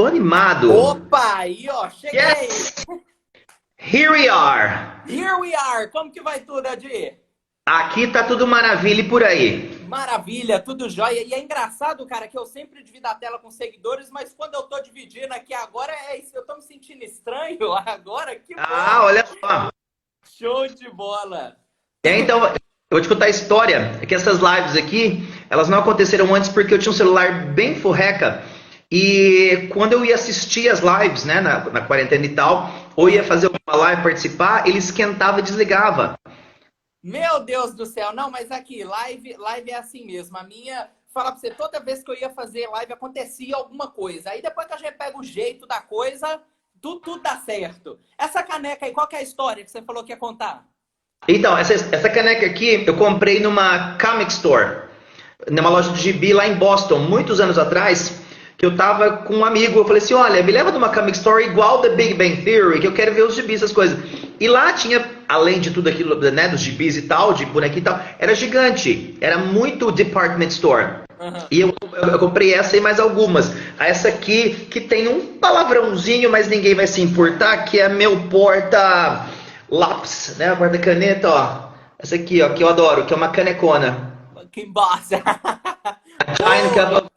animado. Opa, aí ó, cheguei! Yes! Here we are! Here we are! Como que vai tudo, Adir? Aqui tá tudo maravilha e por aí. Maravilha, tudo jóia. E é engraçado, cara, que eu sempre divido a tela com seguidores, mas quando eu tô dividindo aqui agora, é isso, eu tô me sentindo estranho agora, que Ah, bom! olha só. Show de bola! Então, eu vou te contar a história. É que essas lives aqui, elas não aconteceram antes porque eu tinha um celular bem forreca. E quando eu ia assistir as lives, né, na quarentena e tal, ou ia fazer uma live, participar, ele esquentava e desligava. Meu Deus do céu, não, mas aqui, live é assim mesmo. A minha, falar pra você, toda vez que eu ia fazer live acontecia alguma coisa. Aí depois que a gente pega o jeito da coisa, tudo dá certo. Essa caneca aí, qual que é a história que você falou que ia contar? Então, essa caneca aqui eu comprei numa comic store, numa loja de gibi lá em Boston, muitos anos atrás, que eu tava com um amigo, eu falei assim, olha, me leva numa comic store igual The Big Bang Theory, que eu quero ver os gibis, essas coisas. E lá tinha, além de tudo aquilo, né, dos gibis e tal, de bonequinho e tal, era gigante, era muito department store. Uhum. E eu comprei essa e mais algumas. Essa aqui, que tem um palavrãozinho, mas ninguém vai se importar, que é meu porta lápis, né, porta caneta, ó. Essa aqui, ó, que eu adoro, que é uma canecona. Que embaça! Giant Cup Boa! of...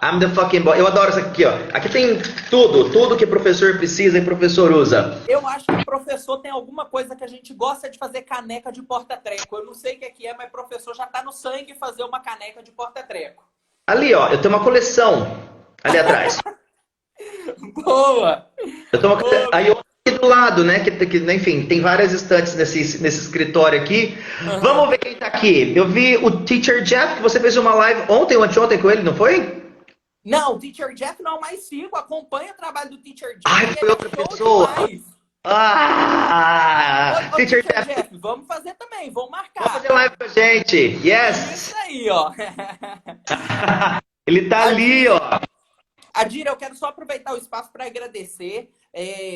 I'm the fucking boy. Eu adoro isso aqui, ó. Aqui tem tudo que professor precisa e professor usa. Eu acho que professor tem alguma coisa que a gente gosta de fazer caneca de porta-treco. Eu não sei o que é, mas professor já tá no sangue fazer uma caneca de porta-treco. Ali, ó, eu tenho uma coleção ali atrás. Boa! Eu tenho uma... Boa! Aí eu aqui do lado, né? Enfim, tem várias estantes nesse escritório aqui. Uhum. Vamos ver quem tá aqui. Eu vi o Teacher Jeff, que você fez uma live ontem ou anteontem com ele, não foi? Não, o Teacher Jeff não, mas sigo, acompanha o trabalho do Teacher Jeff Ai, e foi ele é outra show pessoa. demais. Ô, Teacher Teacher Jeff, Jeff, vamos fazer também, vamos vamos marcar. fazer live com a gente. Isso Yes! aí, ó. Ele tá ali, ó. Adira, eu quero só aproveitar o espaço para agradecer.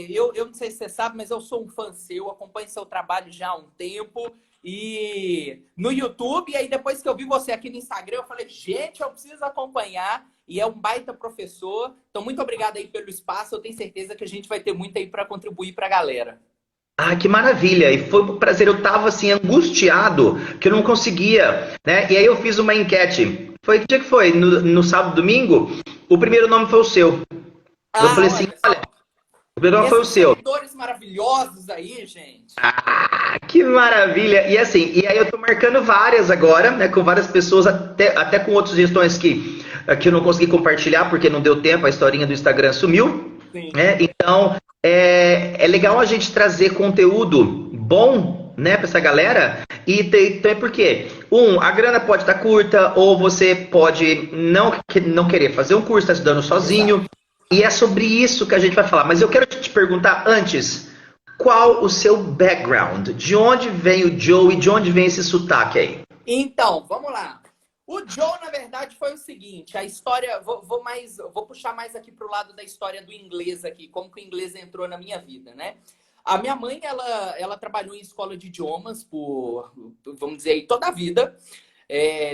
Eu não sei se você sabe, mas eu sou um fã seu, acompanho seu trabalho já há um tempo. E no YouTube, e aí depois que eu vi você aqui no Instagram, eu falei, gente, eu preciso acompanhar. E é um baita professor. Então, muito obrigado aí pelo espaço. Eu tenho certeza que a gente vai ter muito aí para contribuir para a galera. Ah, que maravilha! E foi um prazer. Eu tava assim angustiado que eu não conseguia, né? E aí eu fiz uma enquete. Foi que dia que foi? No sábado, domingo. O primeiro nome foi o seu. Eu Ah, falei assim, olha olha, só. o primeiro nome foi o Esses seu. seguidores maravilhosos aí, gente. Ah, que maravilha! E assim, e aí eu tô marcando várias agora, né? Com várias pessoas, até com outras gestões que eu não consegui compartilhar porque não deu tempo, a historinha do Instagram sumiu, Sim. né? Então é legal a gente trazer conteúdo bom, né, para essa galera. E então é porque, a grana pode estar curta, ou você pode não querer fazer um curso, tá estudando Exato. sozinho. E é sobre isso que a gente vai falar. Mas eu quero te perguntar antes, qual o seu background? De onde vem o Joe e de onde vem esse sotaque aí? Então, vamos lá. O Joe, na verdade, foi o seguinte, a história, vou puxar mais aqui para o lado da história do inglês aqui, como que o inglês entrou na minha vida, né? A minha mãe, ela trabalhou em escola de idiomas vamos dizer aí, toda a vida,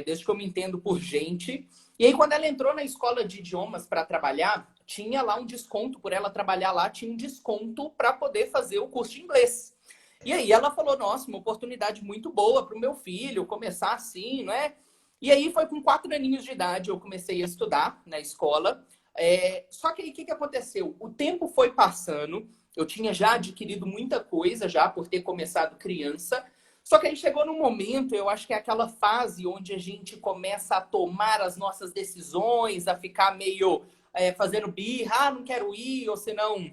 desde que eu me entendo por gente. E aí, quando ela entrou na escola de idiomas para trabalhar, tinha lá um desconto, por ela trabalhar lá, tinha um desconto para poder fazer o curso de inglês. E aí ela falou, nossa, uma oportunidade muito boa para o meu filho começar assim, não é? E aí foi com 4 aninhos de idade eu comecei a estudar na escola. Só que aí o que aconteceu? O tempo foi passando, eu tinha já adquirido muita coisa já por ter começado criança. Só que aí chegou num momento, eu acho que é aquela fase onde a gente começa a tomar as nossas decisões, a ficar meio fazendo birra, não quero ir, ou senão,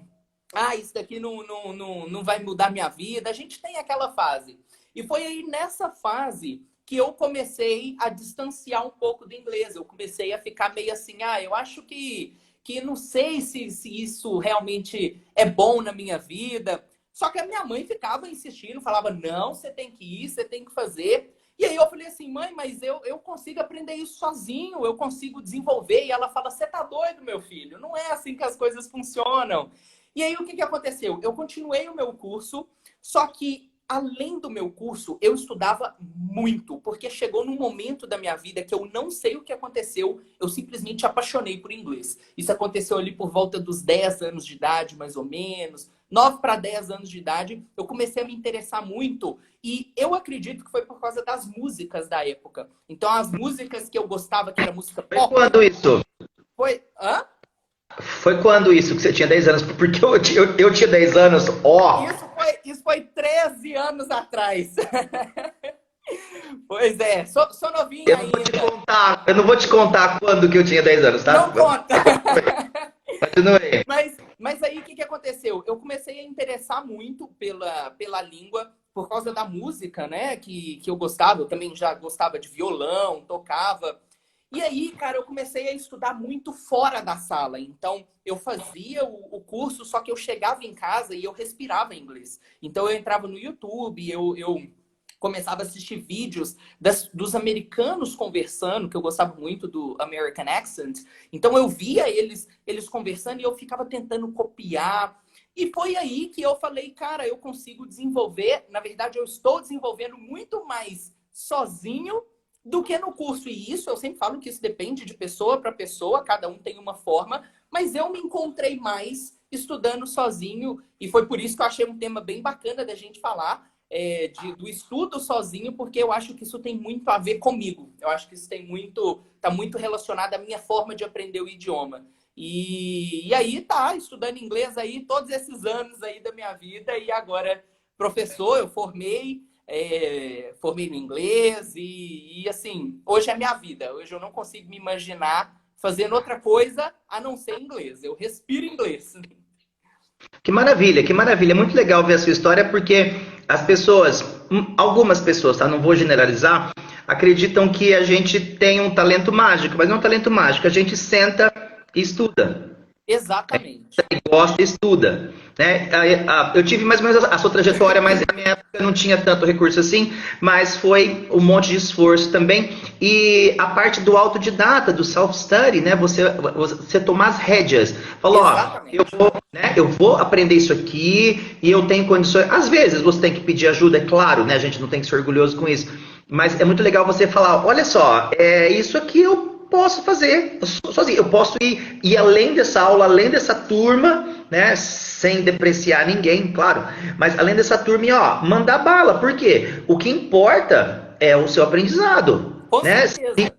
isso daqui não vai mudar minha vida. A gente tem aquela fase. E foi aí nessa fase que eu comecei a distanciar um pouco do inglês. Eu comecei a ficar meio assim, eu acho que não sei se isso realmente é bom na minha vida. Só que a minha mãe ficava insistindo, falava, não, você tem que ir, você tem que fazer. E aí eu falei assim, mãe, mas eu consigo aprender isso sozinho, eu consigo desenvolver. E ela fala, você tá doido, meu filho? Não é assim que as coisas funcionam. E aí o que aconteceu? Eu continuei o meu curso, só que além do meu curso, eu estudava muito, porque chegou num momento da minha vida que eu não sei o que aconteceu, eu simplesmente apaixonei por inglês. Isso aconteceu ali por volta dos 10 anos de idade, mais ou menos, 9 para 10 anos de idade, eu comecei a me interessar muito e eu acredito que foi por causa das músicas da época. Então, as músicas que eu gostava, que era música Foi pop... quando isso? Foi... Hã? Foi quando isso que você tinha 10 anos? Porque eu tinha 10 anos, ó. Isso foi 13 anos atrás. Pois é, sou novinha ainda. Eu não vou te contar quando que eu tinha 10 anos, tá? Não conta. Continue. Mas aí o que aconteceu? Eu comecei a interessar muito pela língua por causa da música, né? Que eu gostava. Eu também já gostava de violão, tocava. E aí, cara, eu comecei a estudar muito fora da sala. Então, eu fazia o curso, só que eu chegava em casa e eu respirava inglês. Então, eu entrava no YouTube, eu começava a assistir vídeos dos americanos conversando, que eu gostava muito do American Accent. Então, eu via eles conversando e eu ficava tentando copiar. E foi aí que eu falei, cara, eu consigo desenvolver. Na verdade, eu estou desenvolvendo muito mais sozinho do que no curso. E isso, eu sempre falo que isso depende de pessoa para pessoa, cada um tem uma forma, mas eu me encontrei mais estudando sozinho, e foi por isso que eu achei um tema bem bacana da gente falar, do estudo sozinho, porque eu acho que isso tem muito a ver comigo. Eu acho que isso tá muito relacionado à minha forma de aprender o idioma. E aí estudando inglês aí todos esses anos aí da minha vida, e agora professor, eu formei no inglês e assim, hoje é minha vida. Hoje eu não consigo me imaginar fazendo outra coisa a não ser inglês. Eu respiro inglês. Que maravilha, que maravilha. É muito legal ver a sua história, porque as pessoas, algumas pessoas, tá? Não vou generalizar, acreditam que a gente tem um talento mágico, mas não é um talento mágico. A gente senta e estuda. Exatamente. Gosta e estuda, né? Eu tive mais ou menos a sua trajetória, mas na minha época não tinha tanto recurso assim, mas foi um monte de esforço também. E a parte do autodidata, do self-study, né? Você tomar as rédeas. Falou, ó, eu vou aprender isso aqui e eu tenho condições. Às vezes você tem que pedir ajuda, é claro, né? A gente não tem que ser orgulhoso com isso. Mas é muito legal você falar, olha só, isso aqui eu posso fazer sozinho, eu posso ir além dessa aula, além dessa turma, né, sem depreciar ninguém, claro, mas além dessa turma, ó, mandar bala, por quê? O que importa é o seu aprendizado, Com né? certeza.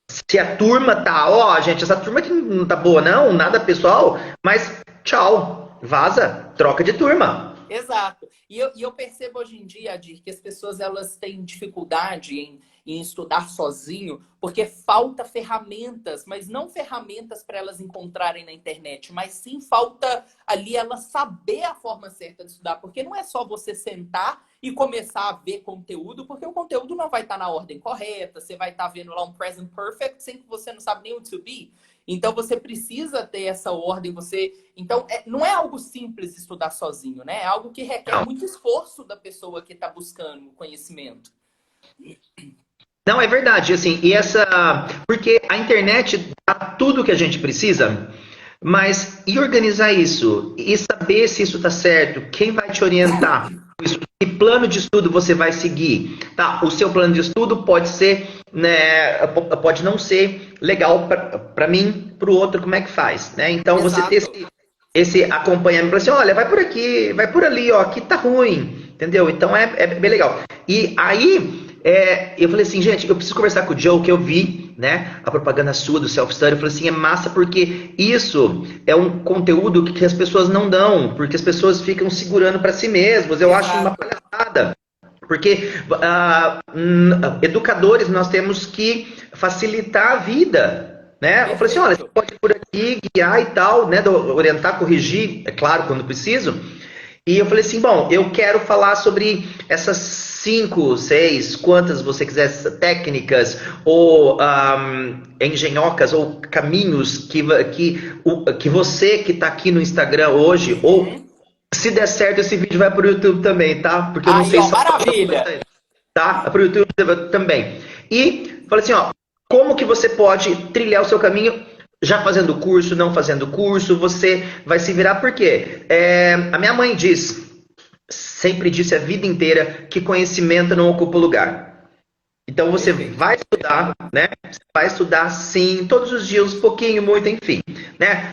Se a turma tá, ó, gente, essa turma aqui não tá boa não, nada pessoal, mas tchau, vaza, troca de turma. Exato. E eu percebo hoje em dia, Adir, que as pessoas elas têm dificuldade em estudar sozinho, porque falta ferramentas, mas não ferramentas para elas encontrarem na internet, mas sim falta ali ela saber a forma certa de estudar, porque não é só você sentar e começar a ver conteúdo, porque o conteúdo não vai estar na ordem correta, você vai estar vendo lá um present perfect sem que você não sabe nem o to be. Então, você precisa ter essa ordem. Então, não é algo simples estudar sozinho, né? É algo que requer muito esforço da pessoa que está buscando o conhecimento. Não, é verdade, assim, porque a internet dá tudo que a gente precisa, mas e organizar isso? E saber se isso está certo? Quem vai te orientar? Que plano de estudo você vai seguir? Tá, o seu plano de estudo pode ser, né, pode não ser legal para mim, para o outro, como é que faz, né? Então, Exato. você ter esse acompanhamento, assim, olha, vai por aqui, vai por ali, ó, aqui tá ruim, entendeu? Então, é bem legal. E aí, eu falei assim, gente, eu preciso conversar com o Joe, que eu vi, né, a propaganda sua do self-study. Eu falei assim, é massa porque isso é um conteúdo que as pessoas não dão, porque as pessoas ficam segurando para si mesmas. Eu acho uma palhaçada. Porque educadores, nós temos que facilitar a vida, né? Eu falei assim, olha, você pode ir por aqui, guiar e tal, né, orientar, corrigir, é claro, quando preciso. E eu falei assim, bom, eu quero falar sobre essas 5, 6, quantas você quiser, técnicas ou engenhocas ou caminhos que você que está aqui no Instagram hoje, ou se der certo esse vídeo vai para o YouTube também, tá? Porque eu não sei se... Maravilha! Tá? Para o YouTube também. E falei assim, ó, como que você pode trilhar o seu caminho já fazendo curso, não fazendo curso, você vai se virar, por quê? A minha mãe diz, sempre disse a vida inteira que conhecimento não ocupa lugar. Então você Perfeito. vai estudar, né? Você vai estudar sim, todos os dias, um pouquinho, muito, enfim, né?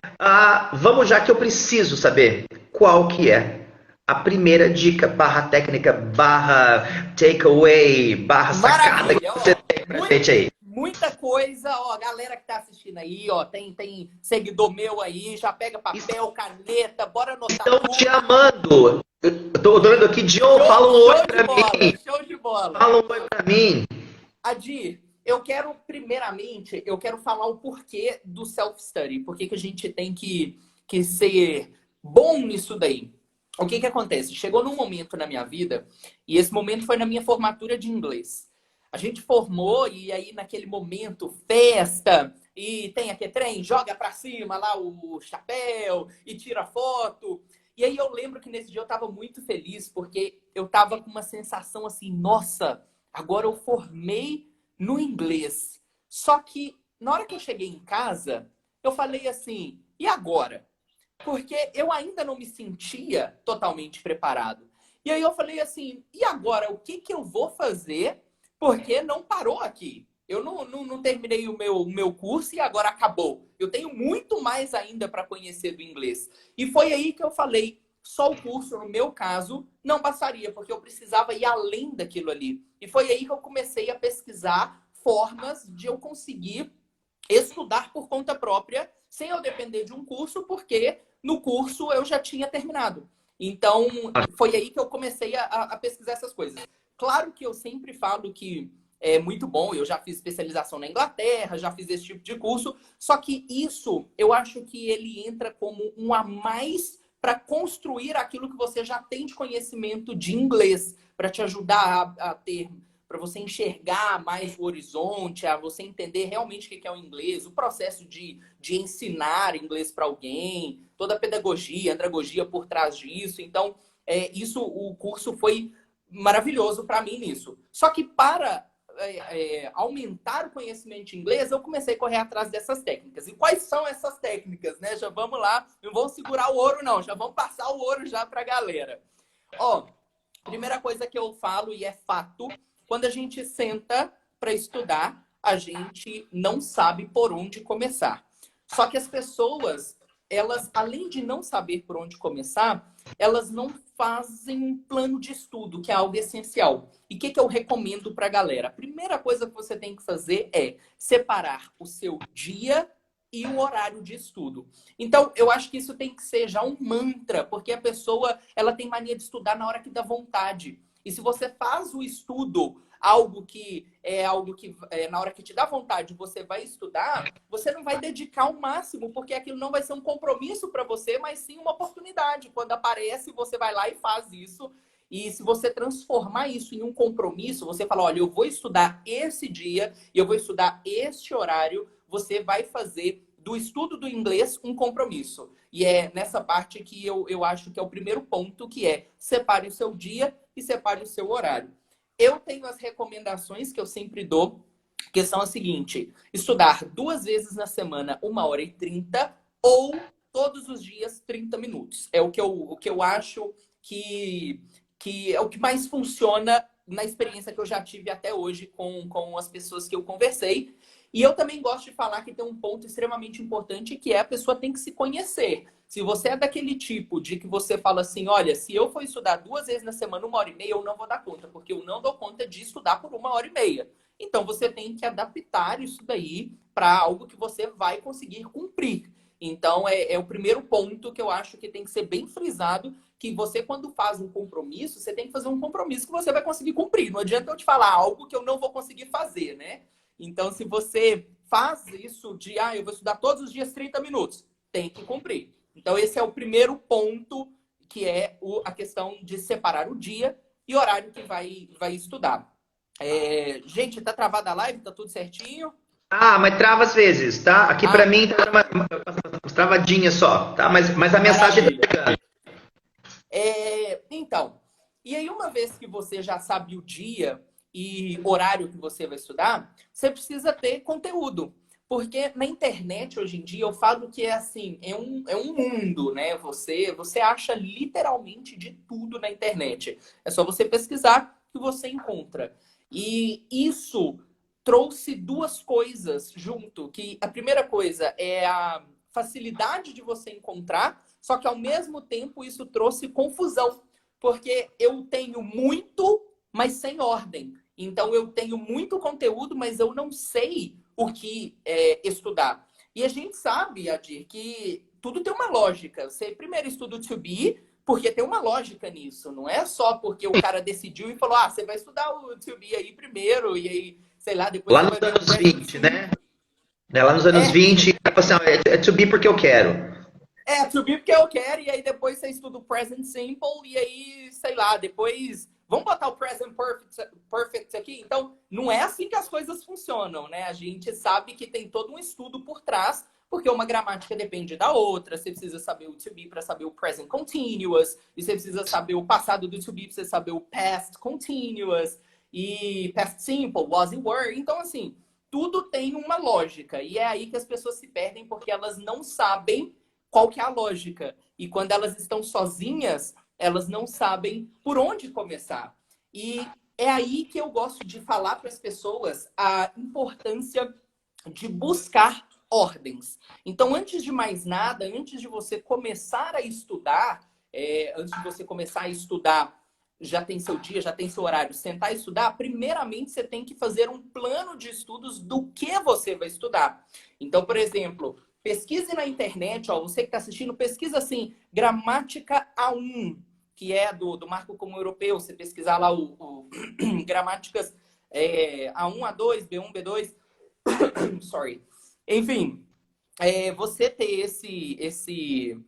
Vamos já que eu preciso saber qual que é a primeira dica, barra técnica, barra takeaway, barra sacada que Maravilha, você ó. tem pra gente aí. Muita coisa, ó, galera que tá assistindo aí, ó, tem seguidor meu aí, já pega papel, caneta, bora anotar Estão te tudo. amando. Eu tô olhando aqui, John, fala um oi Show de pra bola, mim. show de bola. Fala um oi pra mim. Adir, eu quero, primeiramente, eu quero falar o porquê do self-study. Por que que a gente tem que ser bom nisso daí? O que que acontece? Chegou num momento na minha vida, e esse momento foi na minha formatura de inglês. A gente formou, e aí naquele momento, festa, e tem aquele trem, joga pra cima lá o chapéu, e tira foto. E aí eu lembro que nesse dia eu tava muito feliz, porque eu tava com uma sensação assim, nossa, agora eu formei no inglês. Só que na hora que eu cheguei em casa, eu falei assim: e agora? Porque eu ainda não me sentia totalmente preparado. E aí eu falei assim: e agora? O que que eu vou fazer? Porque não parou aqui. Eu não terminei o meu curso e agora acabou. Eu tenho muito mais ainda para conhecer do inglês. E foi aí que eu falei: só o curso, no meu caso, não bastaria, porque eu precisava ir além daquilo ali. E foi aí que eu comecei a pesquisar formas de eu conseguir estudar por conta própria, sem eu depender de um curso, porque no curso eu já tinha terminado. Então, foi aí que eu comecei a pesquisar essas coisas. Claro que eu sempre falo que é muito bom, eu já fiz especialização na Inglaterra, já fiz esse tipo de curso, só que isso, eu acho que ele entra como um a mais para construir aquilo que você já tem de conhecimento de inglês, para te ajudar a ter, para você enxergar mais o horizonte, a você entender realmente o que é o inglês, o processo de ensinar inglês para alguém, toda a pedagogia, andragogia por trás disso. Então, isso, o curso foi maravilhoso para mim nisso. Só que para aumentar o conhecimento de inglês, eu comecei a correr atrás dessas técnicas. E quais são essas técnicas, né? Já vamos lá, não vamos segurar o ouro, não. Já vamos passar o ouro já para a galera. Ó, primeira coisa que eu falo, e é fato, quando a gente senta para estudar, a gente não sabe por onde começar. Só que as pessoas, elas, além de não saber por onde começar, elas não fazem um plano de estudo, que é algo essencial. E o que eu recomendo para a galera? A primeira coisa que você tem que fazer é separar o seu dia e o horário de estudo. Então, eu acho que isso tem que ser já um mantra, porque a pessoa, ela tem mania de estudar na hora que dá vontade. E se você faz o estudo algo que na hora que te dá vontade você vai estudar, você não vai dedicar o máximo, porque aquilo não vai ser um compromisso para você, mas sim uma oportunidade. Quando aparece, você vai lá e faz isso. E se você transformar isso em um compromisso, você fala, olha, eu vou estudar esse dia e eu vou estudar este horário, você vai fazer do estudo do inglês um compromisso. E é nessa parte que eu acho que é o primeiro ponto, que é separe o seu dia e separe o seu horário. Eu tenho as recomendações que eu sempre dou, que são a seguinte: estudar 2 vezes na semana, 1h30, ou todos os dias, 30 minutos. É o que eu acho que é o que mais funciona na experiência que eu já tive até hoje com as pessoas que eu conversei. E eu também gosto de falar que tem um ponto extremamente importante, que é a pessoa tem que se conhecer. Se você é daquele tipo de que você fala assim, olha, se eu for estudar 2 vezes na semana, 1h30, eu não vou dar conta, porque eu não dou conta de estudar por 1h30. Então você tem que adaptar isso daí para algo que você vai conseguir cumprir. Então é o primeiro ponto que eu acho que tem que ser bem frisado, que você, quando faz um compromisso, você tem que fazer um compromisso que você vai conseguir cumprir. Não adianta eu te falar algo que eu não vou conseguir fazer, né? Então, se você faz isso de, eu vou estudar todos os dias 30 minutos, tem que cumprir. Então, esse é o primeiro ponto, que é a questão de separar o dia e o horário que vai estudar. Gente, tá travada a live? Tá tudo certinho? Mas trava às vezes, tá? Aqui pra mim tá uma travadinha só, tá? Mas a mensagem tá Maravilha. chegando. Então, e aí uma vez que você já sabe o dia e horário que você vai estudar, você precisa ter conteúdo. Porque na internet, hoje em dia, eu falo que é assim, é um mundo, né? Você acha literalmente de tudo na internet. É só você pesquisar que você encontra. E isso trouxe duas coisas junto, que a primeira coisa é a facilidade de você encontrar, só que ao mesmo tempo isso trouxe confusão, porque eu tenho muito, mas sem ordem. Então eu tenho muito conteúdo, mas eu não sei o que estudar. E a gente sabe, Adir, que tudo tem uma lógica. Você primeiro estuda o to be, porque tem uma lógica nisso. Não é só porque o cara decidiu e falou, você vai estudar o to be aí primeiro, e aí, sei lá, depois Lá você nos vai ver o anos present 20, simple. né? Lá nos anos 20, assim, é to be porque eu quero. To be porque eu quero, e aí depois você estuda o present simple, e aí, sei lá, depois... Vamos botar o present perfect aqui? Então, não é assim que as coisas funcionam, né? A gente sabe que tem todo um estudo por trás, porque uma gramática depende da outra. Você precisa saber o to be para saber o present continuous, e você precisa saber o passado do to be para você saber o past continuous, e past simple, was e were. Então, assim, tudo tem uma lógica, e é aí que as pessoas se perdem, porque elas não sabem qual que é a lógica. E quando elas estão sozinhas, elas não sabem por onde começar. E é aí que eu gosto de falar para as pessoas a importância de buscar ordens. Então, antes de mais nada, antes de você começar a estudar, antes de você começar a estudar, já tem seu dia, já tem seu horário, sentar e estudar, primeiramente você tem que fazer um plano de estudos do que você vai estudar. Então, por exemplo, pesquise na internet, você que está assistindo, pesquisa assim, gramática A1, que é do Marco Comum Europeu. Você pesquisar lá o gramáticas A1, A2, B1, B2. Sorry. Enfim, você ter se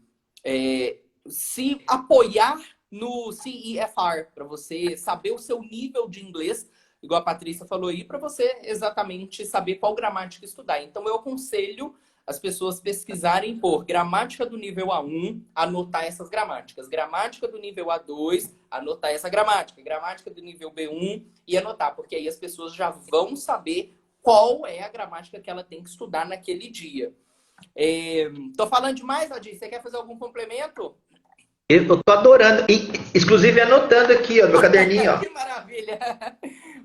apoiar no CEFR, para você saber o seu nível de inglês, igual a Patrícia falou aí, para você exatamente saber qual gramática estudar. Então, eu aconselho as pessoas pesquisarem por gramática do nível A1, anotar essas gramáticas. Gramática do nível A2, anotar essa gramática. Gramática do nível B1 e anotar, porque aí as pessoas já vão saber qual é a gramática que ela tem que estudar naquele dia. Tô falando demais, Adir? Você quer fazer algum complemento? Eu tô adorando. Inclusive anotando aqui, ó, meu caderninho, ó. Que maravilha!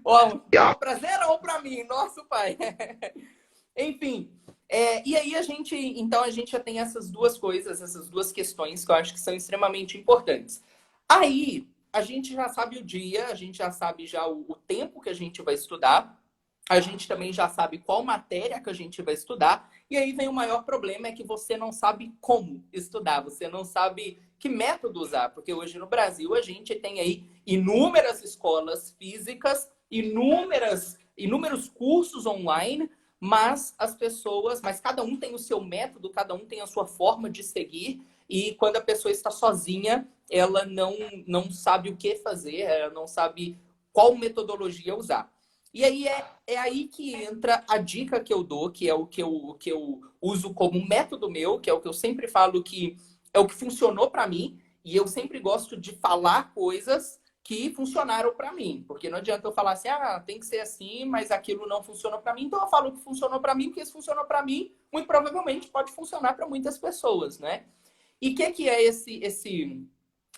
Um prazer ou para mim, nosso pai. Enfim, e aí então a gente já tem essas duas coisas, essas duas questões que eu acho que são extremamente importantes. Aí, a gente já sabe o dia, a gente já sabe já o tempo que a gente vai estudar, a gente também já sabe qual matéria que a gente vai estudar, e aí vem o maior problema, é que você não sabe como estudar, você não sabe que método usar, porque hoje no Brasil a gente tem aí inúmeras escolas físicas, inúmeros cursos online, mas cada um tem o seu método, cada um tem a sua forma de seguir, e quando a pessoa está sozinha, ela não sabe o que fazer, ela não sabe qual metodologia usar. E aí é aí que entra a dica que eu dou, que é o que eu uso como método meu, que é o que eu sempre falo que é o que funcionou para mim, e eu sempre gosto de falar coisas que funcionaram para mim, porque não adianta eu falar assim, tem que ser assim, mas aquilo não funcionou para mim, então eu falo que funcionou para mim, porque se funcionou para mim, muito provavelmente pode funcionar para muitas pessoas, né? E o que é esse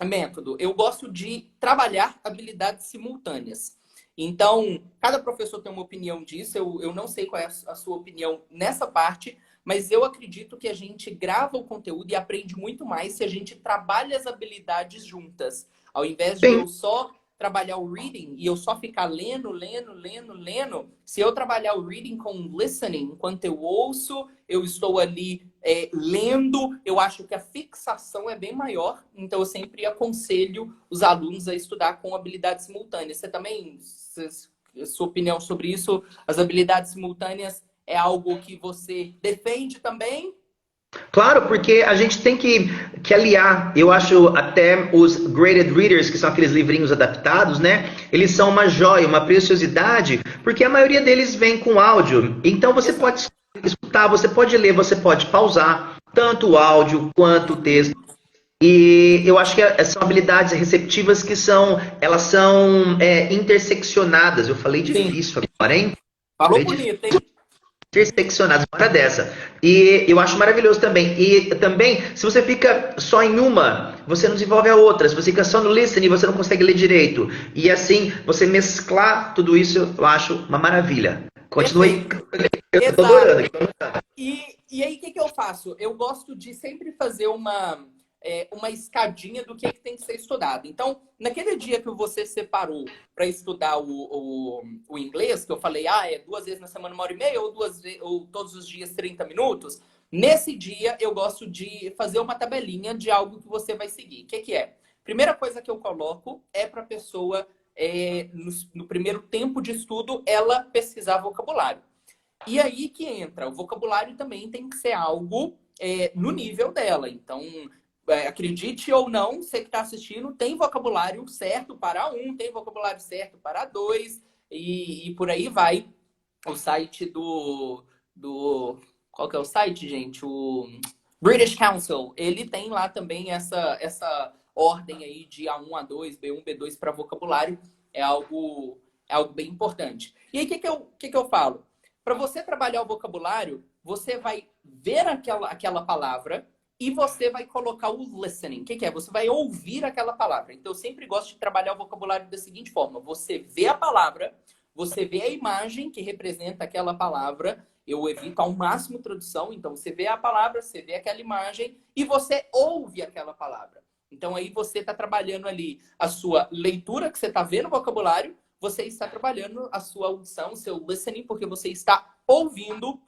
método? Eu gosto de trabalhar habilidades simultâneas. Então, cada professor tem uma opinião disso, eu não sei qual é a sua opinião nessa parte, mas eu acredito que a gente grava o conteúdo e aprende muito mais se a gente trabalha as habilidades juntas. Ao invés de eu só trabalhar o reading e eu só ficar lendo, se eu trabalhar o reading com listening, enquanto eu ouço, eu estou ali lendo, eu acho que a fixação é bem maior. Então, eu sempre aconselho os alunos a estudar com habilidades simultâneas. Você também, sua opinião sobre isso, as habilidades simultâneas é algo que você defende também? Claro, porque a gente tem que aliar. Eu acho até os graded readers, que são aqueles livrinhos adaptados, né? Eles são uma joia, uma preciosidade, porque a maioria deles vem com áudio. Então você pode escutar, você pode ler, você pode pausar, tanto o áudio quanto o texto. E eu acho que são habilidades receptivas que elas são interseccionadas. Eu falei difícil agora, hein? Falou bonito, hein? interseccionadas, uma dessa. E eu acho maravilhoso também. E também, se você fica só em uma, você não desenvolve a outra. Se você fica só no listening, você não consegue ler direito. E assim, você mesclar tudo isso, eu acho uma maravilha. Continue. Perfeito. Eu tô Exato. adorando. E aí, o que eu faço? Eu gosto de sempre fazer uma escadinha do que tem que ser estudado. Então, naquele dia que você separou para estudar o inglês, que eu falei, é 2 vezes na semana 1h30 ou todos os dias 30 minutos, nesse dia eu gosto de fazer uma tabelinha de algo que você vai seguir. O que é? Primeira coisa que eu coloco é para a pessoa, no primeiro tempo de estudo, ela pesquisar vocabulário. E aí que entra, o vocabulário também tem que ser algo no nível dela. Então, acredite ou não, você que está assistindo, tem vocabulário certo para um, tem vocabulário certo para dois, e por aí vai. O site qual que é o site, gente? O British Council. Ele tem lá também essa ordem aí de A1, A2, B1, B2 para vocabulário. É algo bem importante. E aí, o que eu falo? Para você trabalhar o vocabulário, você vai ver aquela palavra e você vai colocar o listening. O que é? Você vai ouvir aquela palavra. Então, eu sempre gosto de trabalhar o vocabulário da seguinte forma. Você vê a palavra, você vê a imagem que representa aquela palavra. Eu evito ao máximo tradução. Então, você vê a palavra, você vê aquela imagem e você ouve aquela palavra. Então, aí você está trabalhando ali a sua leitura, que você está vendo o vocabulário, você está trabalhando a sua audição, o seu listening, porque você está ouvindo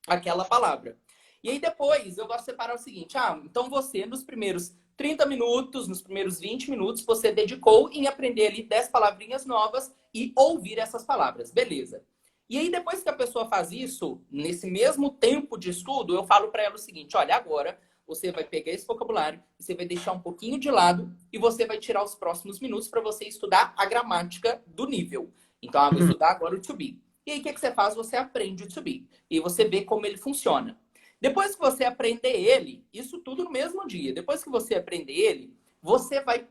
aquela palavra. E aí depois, eu gosto de separar o seguinte, então você, nos primeiros 30 minutos, nos primeiros 20 minutos, você dedicou em aprender ali 10 palavrinhas novas e ouvir essas palavras. Beleza. E aí depois que a pessoa faz isso, nesse mesmo tempo de estudo, eu falo para ela o seguinte, olha, agora você vai pegar esse vocabulário, você vai deixar um pouquinho de lado e você vai tirar os próximos minutos para você estudar a gramática do nível. Então, eu vou estudar agora o to be. E aí, o que você faz? Você aprende o to be. E você vê como ele funciona. Depois que você aprender ele, isso tudo no mesmo dia. Depois que você aprender ele, você vai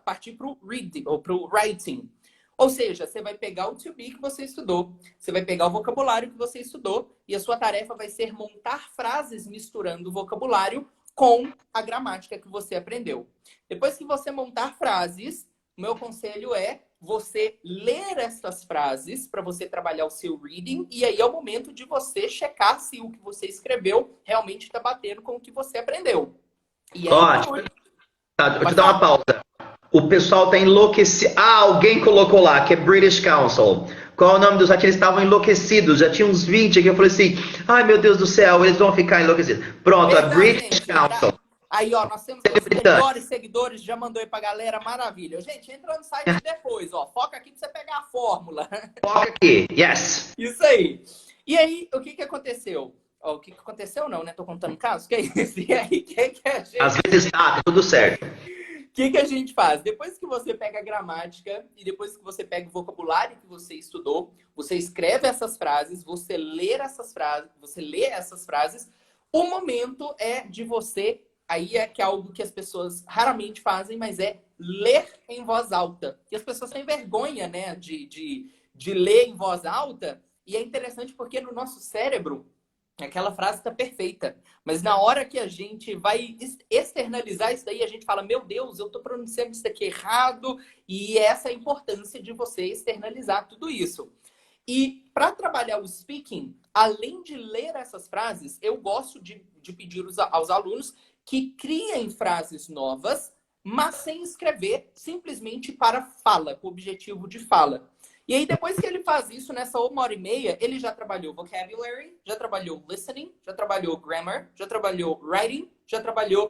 partir para o reading, ou para o writing. Ou seja, você vai pegar o to be que você estudou, você vai pegar o vocabulário que você estudou e a sua tarefa vai ser montar frases misturando o vocabulário com a gramática que você aprendeu. Depois que você montar frases, o meu conselho é você ler essas frases para você trabalhar o seu reading e aí é o momento de você checar se o que você escreveu realmente está batendo com o que você aprendeu. E aí, Ótimo. Tá, deixa eu dar uma pausa. O pessoal tá enlouquecido. Alguém colocou lá, que é British Council. Qual é o nome dos sites? Eles estavam enlouquecidos. Já tinha uns 20 aqui. Eu falei assim, ai meu Deus do céu, eles vão ficar enlouquecidos. Pronto, a British Council. Aí, ó, nós temos os melhores seguidores, já mandou aí pra galera, maravilha. Gente, entra no site depois, ó. Foca aqui pra você pegar a fórmula. Foca aqui, yes. Isso aí. E aí, o que aconteceu? O que aconteceu não, né? Tô contando casos, que é isso? E aí, o que a gente... Às vezes tá tudo certo. O que a gente faz? Depois que você pega a gramática e depois que você pega o vocabulário que você estudou, você escreve essas frases, você lê essas frases, o momento é de você, aí é que é algo que as pessoas raramente fazem, mas é ler em voz alta. E as pessoas têm vergonha, né, de ler em voz alta, e é interessante porque no nosso cérebro, aquela frase está perfeita. Mas na hora que a gente vai externalizar isso daí, a gente fala, meu Deus, eu estou pronunciando isso aqui errado. E essa é a importância de você externalizar tudo isso. E para trabalhar o speaking, além de ler essas frases, eu gosto de pedir aos alunos que criem frases novas, mas sem escrever, simplesmente para fala, com o objetivo de fala. E aí, depois que ele faz isso, nessa 1h30, ele já trabalhou vocabulary, já trabalhou listening, já trabalhou grammar, já trabalhou writing, já trabalhou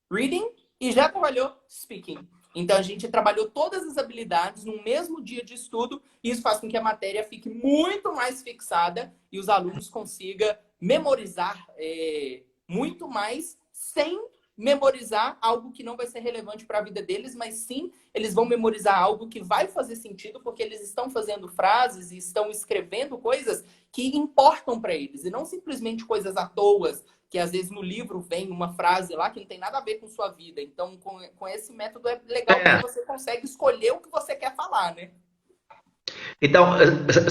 reading e já trabalhou speaking. Então, a gente trabalhou todas as habilidades no mesmo dia de estudo e isso faz com que a matéria fique muito mais fixada e os alunos consigam memorizar muito mais sem memorizar algo que não vai ser relevante para a vida deles, mas sim, eles vão memorizar algo que vai fazer sentido, porque eles estão fazendo frases e estão escrevendo coisas que importam para eles, e não simplesmente coisas à toa, que às vezes no livro vem uma frase lá que não tem nada a ver com sua vida. Então, com esse método é legal porque você consegue escolher o que você quer falar, né? Então,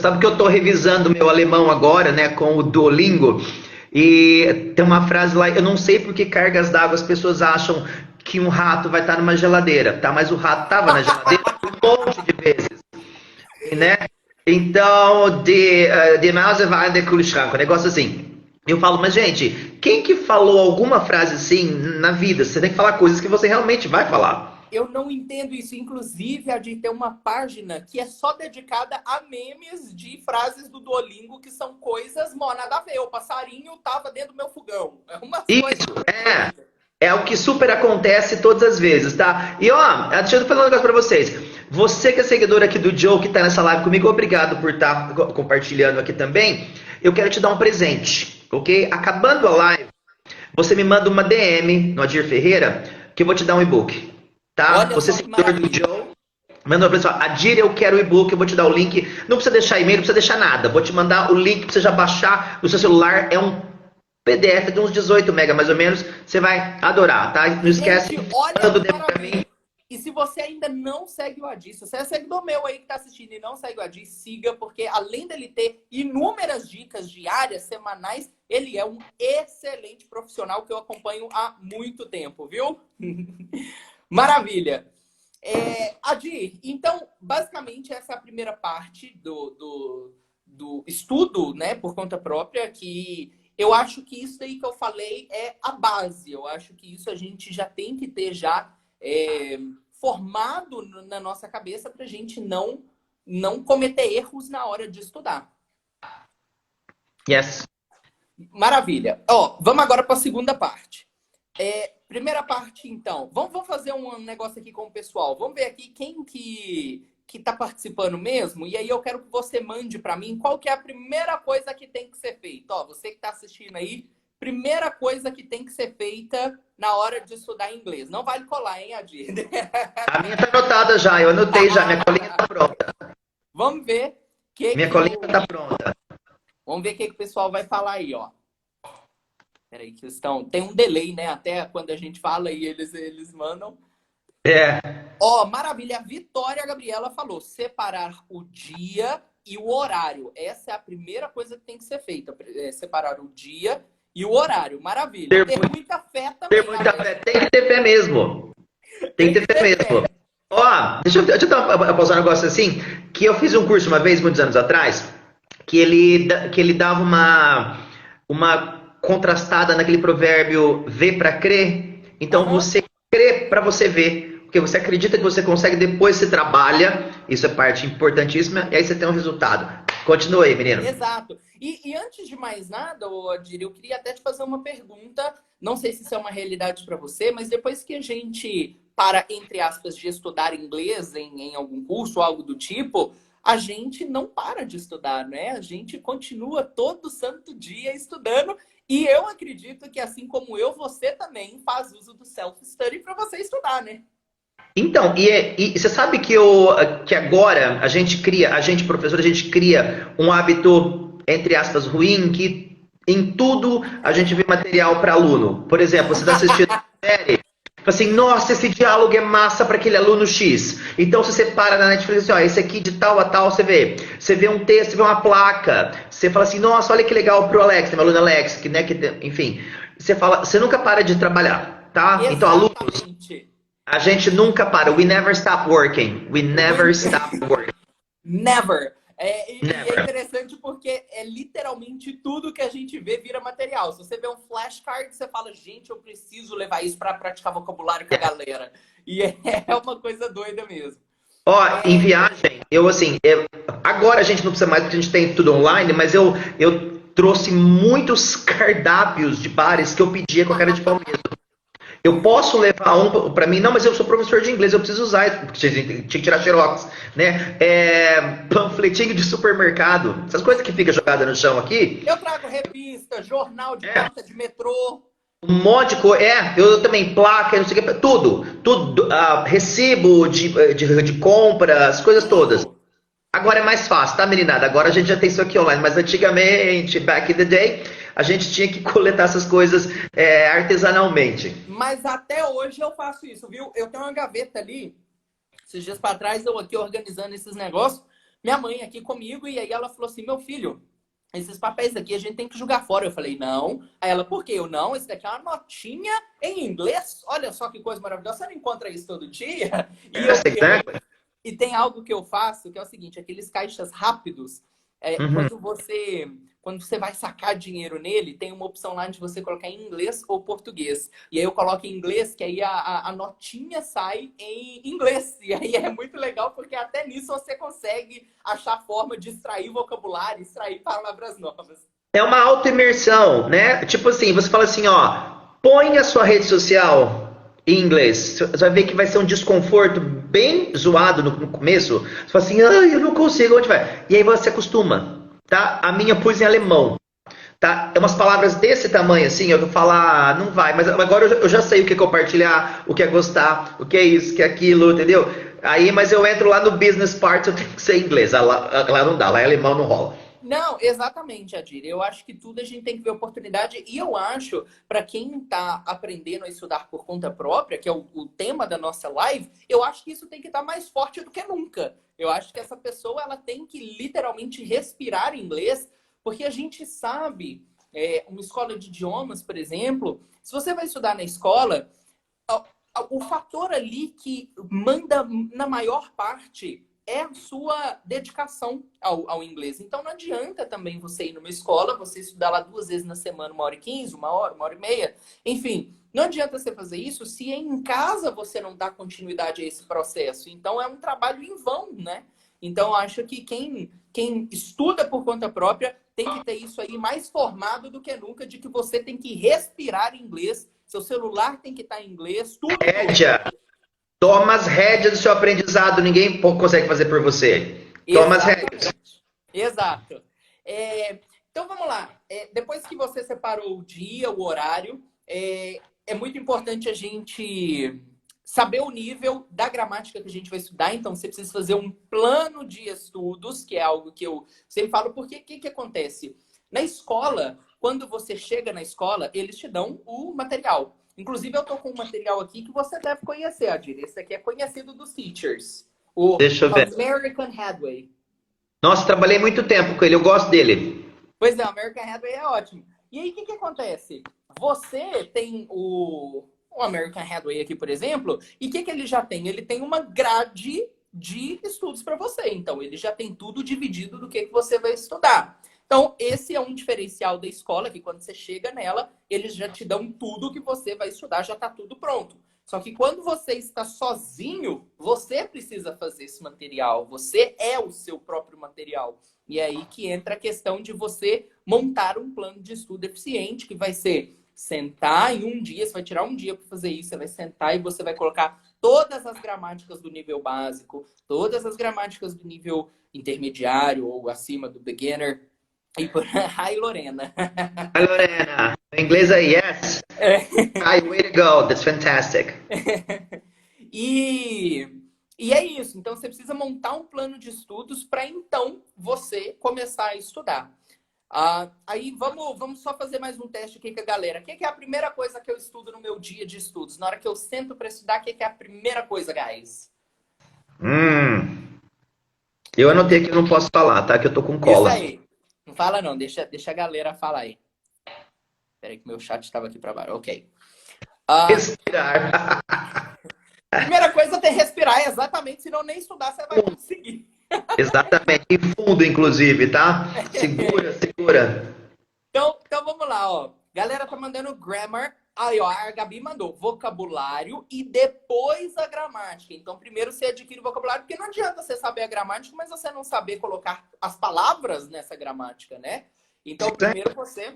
sabe que eu estou revisando meu alemão agora, né, com o Duolingo, e tem uma frase lá, eu não sei por que cargas d'água as pessoas acham que um rato vai estar numa geladeira, tá? Mas o rato estava na geladeira um monte de vezes, né? Então, de Maus vai de Kühlschrank, um negócio assim. Eu falo, mas gente, quem que falou alguma frase assim na vida? Você tem que falar coisas que você realmente vai falar. Eu não entendo isso. Inclusive, a de ter uma página que é só dedicada a memes de frases do Duolingo, que são coisas mó nada a ver. O passarinho tava dentro do meu fogão. É umas coisas. Isso, é o que super acontece todas as vezes, tá? E ó, deixa eu falar um negócio pra vocês. Você que é seguidor aqui do Joe, que tá nessa live comigo, obrigado por estar compartilhando aqui também. Eu quero te dar um presente, ok? Acabando a live, você me manda uma DM no Adir Ferreira, que eu vou te dar um e-book, tá? Olha Você é só que seguidor do maravilha. Joe, manda pra pessoa, Adir, eu quero o e-book, eu vou te dar o link. Não precisa deixar e-mail, não precisa deixar nada. Vou te mandar o link pra você já baixar no seu celular. É um PDF de uns 18 mega mais ou menos, você vai adorar, tá? Não esquece, Gente, olha manda o que DM pra mim. maravilha. E se você ainda não segue o Adi, se você é seguidor meu aí que tá assistindo e não segue o Adi, siga, porque além dele ter inúmeras dicas diárias, semanais, ele é um excelente profissional que eu acompanho há muito tempo, viu? Maravilha. Adi, então, basicamente, essa é a primeira parte do estudo, né, por conta própria, que eu acho que isso aí que eu falei é a base. Eu acho que isso a gente já tem que ter já formado na nossa cabeça para a gente não cometer erros na hora de estudar. Yes. Maravilha. Ó, vamos agora para a segunda parte. Primeira parte, então. Vamos fazer um negócio aqui com o pessoal. Vamos ver aqui quem que está participando mesmo. E aí eu quero que você mande para mim qual que é a primeira coisa que tem que ser feita. Ó, você que está assistindo aí, primeira coisa que tem que ser feita na hora de estudar inglês. Não vale colar, hein, Adir? A minha tá anotada já, eu anotei já, minha colinha tá pronta. Vamos ver Minha colinha tá pronta. Vamos ver o que o pessoal vai falar aí, ó. Peraí, que tem um delay, né? Até quando a gente fala e eles mandam. Ó, maravilha. A Vitória Gabriela falou: separar o dia e o horário. Essa é a primeira coisa que tem que ser feita. Separar o dia e o horário. Maravilha. Ter muita fé também. Ter muita fé. Tem que ter fé mesmo. Tem que ter fé mesmo. Ó, deixa eu pausar um negócio assim, que eu fiz um curso uma vez, muitos anos atrás, que ele dava uma contrastada naquele provérbio ver para crer. Então você crê para você ver. Porque você acredita que você consegue, depois você trabalha. Isso é parte importantíssima. E aí você tem um resultado. Continua aí, menino. Exato. E antes de mais nada, Adir, eu queria até te fazer uma pergunta. Não sei se isso é uma realidade para você, mas depois que a gente para, entre aspas, de estudar inglês em algum curso ou algo do tipo, a gente não para de estudar, né? A gente continua todo santo dia estudando. E eu acredito que, assim como eu, você também faz uso do self-study para você estudar, né? Então, e você sabe que agora a gente professor, a gente cria um hábito, entre aspas, ruim, que em tudo a gente vê material para aluno. Por exemplo, você está assistindo uma série, assim, nossa, esse diálogo é massa para aquele aluno X. Então, se você para na Netflix, assim, ó, esse aqui de tal a tal, você vê um texto, você vê uma placa, você fala assim, nossa, olha que legal pro Alex, tem uma aluna Alex, que, né, enfim, você nunca para de trabalhar, tá? Exatamente. Então, alunos, a gente nunca para. We never stop working. We never stop working. Never. E é interessante porque é literalmente tudo que a gente vê vira material. Se você vê um flashcard, você fala, gente, eu preciso levar isso para praticar vocabulário com a galera. E é uma coisa doida mesmo. Ó, em viagem, agora a gente não precisa mais porque a gente tem tudo online, mas eu trouxe muitos cardápios de bares que eu pedia com a cara de pau mesmo. Eu posso levar um para mim? Não, mas eu sou professor de inglês, eu preciso usar isso, porque tinha que tirar xerox, né? Panfletinho de supermercado, essas coisas que fica jogada no chão aqui. Eu trago revista, jornal de porta de metrô. Um monte de coisa, eu também, placa, não sei o que, tudo, recibo de compras, coisas todas. Agora é mais fácil, tá, meninada? Agora a gente já tem isso aqui online, mas antigamente, back in the day, a gente tinha que coletar essas coisas artesanalmente. Mas até hoje eu faço isso, viu? Eu tenho uma gaveta ali, esses dias para trás, eu aqui organizando esses negócios, minha mãe aqui comigo, e aí ela falou assim, meu filho, esses papéis aqui a gente tem que jogar fora. Eu falei, não. Aí ela, por quê? Eu, não, esse daqui é uma notinha em inglês. Olha só que coisa maravilhosa. Você não encontra isso todo dia? Yes, exactly. E tem algo que eu faço, que é o seguinte, aqueles caixas rápidos, Uhum. quando você vai sacar dinheiro nele, tem uma opção lá de você colocar em inglês ou português. E aí eu coloco em inglês, que aí a notinha sai em inglês. E aí é muito legal, porque até nisso você consegue achar forma de extrair vocabulário, extrair palavras novas. É uma autoimersão, né? Tipo assim, você fala assim, ó, põe a sua rede social em inglês. Você vai ver que vai ser um desconforto bem zoado no começo. Você fala assim, ah, eu não consigo, onde vai? E aí você acostuma, tá? A minha pus em alemão, tá? É umas palavras desse tamanho, assim, eu vou falar, não vai, mas agora eu já sei o que é compartilhar, o que é gostar, o que é isso, o que é aquilo, entendeu? Aí, mas eu entro lá no business part, eu tenho que ser inglês. Lá não dá, lá é alemão, não rola. Não, exatamente, Adir. Eu acho que tudo a gente tem que ver oportunidade. E eu acho, para quem está aprendendo a estudar por conta própria, que é o tema da nossa live, eu acho que isso tem que estar mais forte do que nunca. Eu acho que essa pessoa ela tem que literalmente respirar inglês, porque a gente sabe, uma escola de idiomas, por exemplo, se você vai estudar na escola, o fator ali que manda na maior parte é a sua dedicação ao inglês. Então não adianta também você ir numa escola, você estudar lá 2 vezes na semana, 1h15, 1 hora, 1h30, enfim. Não adianta você fazer isso se em casa você não dá continuidade a esse processo. Então é um trabalho em vão, né? Então eu acho que quem estuda por conta própria tem que ter isso aí mais formado do que nunca, de que você tem que respirar inglês, seu celular tem que estar em inglês, tudo. Rédea. Toma as rédeas do seu aprendizado, ninguém consegue fazer por você. Toma as rédeas. Exatamente. Exato. Então vamos lá. Depois que você separou o dia, o horário, é muito importante a gente saber o nível da gramática que a gente vai estudar. Então você precisa fazer um plano de estudos, que é algo que eu sempre falo, porque o que acontece? Na escola, quando você chega na escola, eles te dão o material. Inclusive, eu tô com um material aqui que você deve conhecer, Adir. Esse aqui é conhecido dos teachers. O Deixa eu ver. American Headway. Nossa, trabalhei muito tempo com ele, eu gosto dele. Pois é, o American Headway é ótimo. E aí, o que acontece? Você tem o American Headway aqui, por exemplo, e o que ele já tem? Ele tem uma grade de estudos para você. Então, ele já tem tudo dividido do que você vai estudar. Então, esse é um diferencial da escola, que quando você chega nela, eles já te dão tudo que você vai estudar, já está tudo pronto. Só que quando você está sozinho, você precisa fazer esse material. Você é o seu próprio material. E é aí que entra a questão de você montar um plano de estudo eficiente, que vai ser sentar em um dia, você vai tirar um dia para fazer isso, você vai sentar e você vai colocar todas as gramáticas do nível básico, todas as gramáticas do nível intermediário ou acima do beginner. E por... Hi, Lorena. Hi, Lorena. Em inglês é yes. Hi, way to go. That's fantastic. E é isso. Então, você precisa montar um plano de estudos para, então, você começar a estudar. Aí, vamos só fazer mais um teste aqui com a galera. O que é a primeira coisa que eu estudo no meu dia de estudos? Na hora que eu sento para estudar, o que é a primeira coisa, guys? Eu anotei que eu não posso falar, tá? Que eu tô com Isso cola. aí. Não fala não, deixa a galera falar aí. Peraí que meu chat estava aqui para baixo. Ok. Respirar. Primeira coisa é respirar, exatamente, senão nem estudar você vai conseguir. Exatamente. E fundo, inclusive, tá? Segura, segura. Então vamos lá, ó. Galera tá mandando grammar. Aí, ó, a Gabi mandou vocabulário e depois a gramática. Então, primeiro você adquire o vocabulário, porque não adianta você saber a gramática, mas você não saber colocar as palavras nessa gramática, né? Então, primeiro você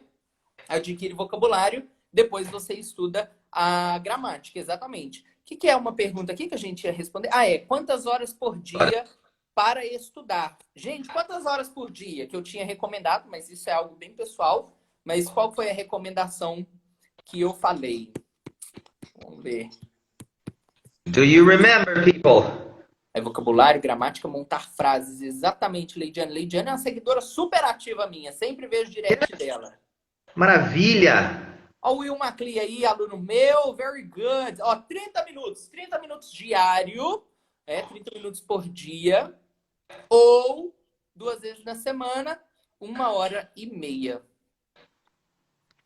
adquire vocabulário, depois você estuda a gramática, exatamente. O que é uma pergunta aqui que a gente ia responder? Quantas horas por dia para estudar? Gente, quantas horas por dia que eu tinha recomendado, mas isso é algo bem pessoal. Mas qual foi a recomendação que eu falei? Vamos ver. Do you remember, people? Vocabulário, gramática, montar frases. Exatamente, Leidiane. Leidiane é uma seguidora super ativa minha. Sempre vejo direct dela. Maravilha! Ó, o Will Macli aí, aluno meu. Very good. Ó, 30 minutos. 30 minutos diário. 30 minutos por dia. Ou 2 vezes na semana, 1h30.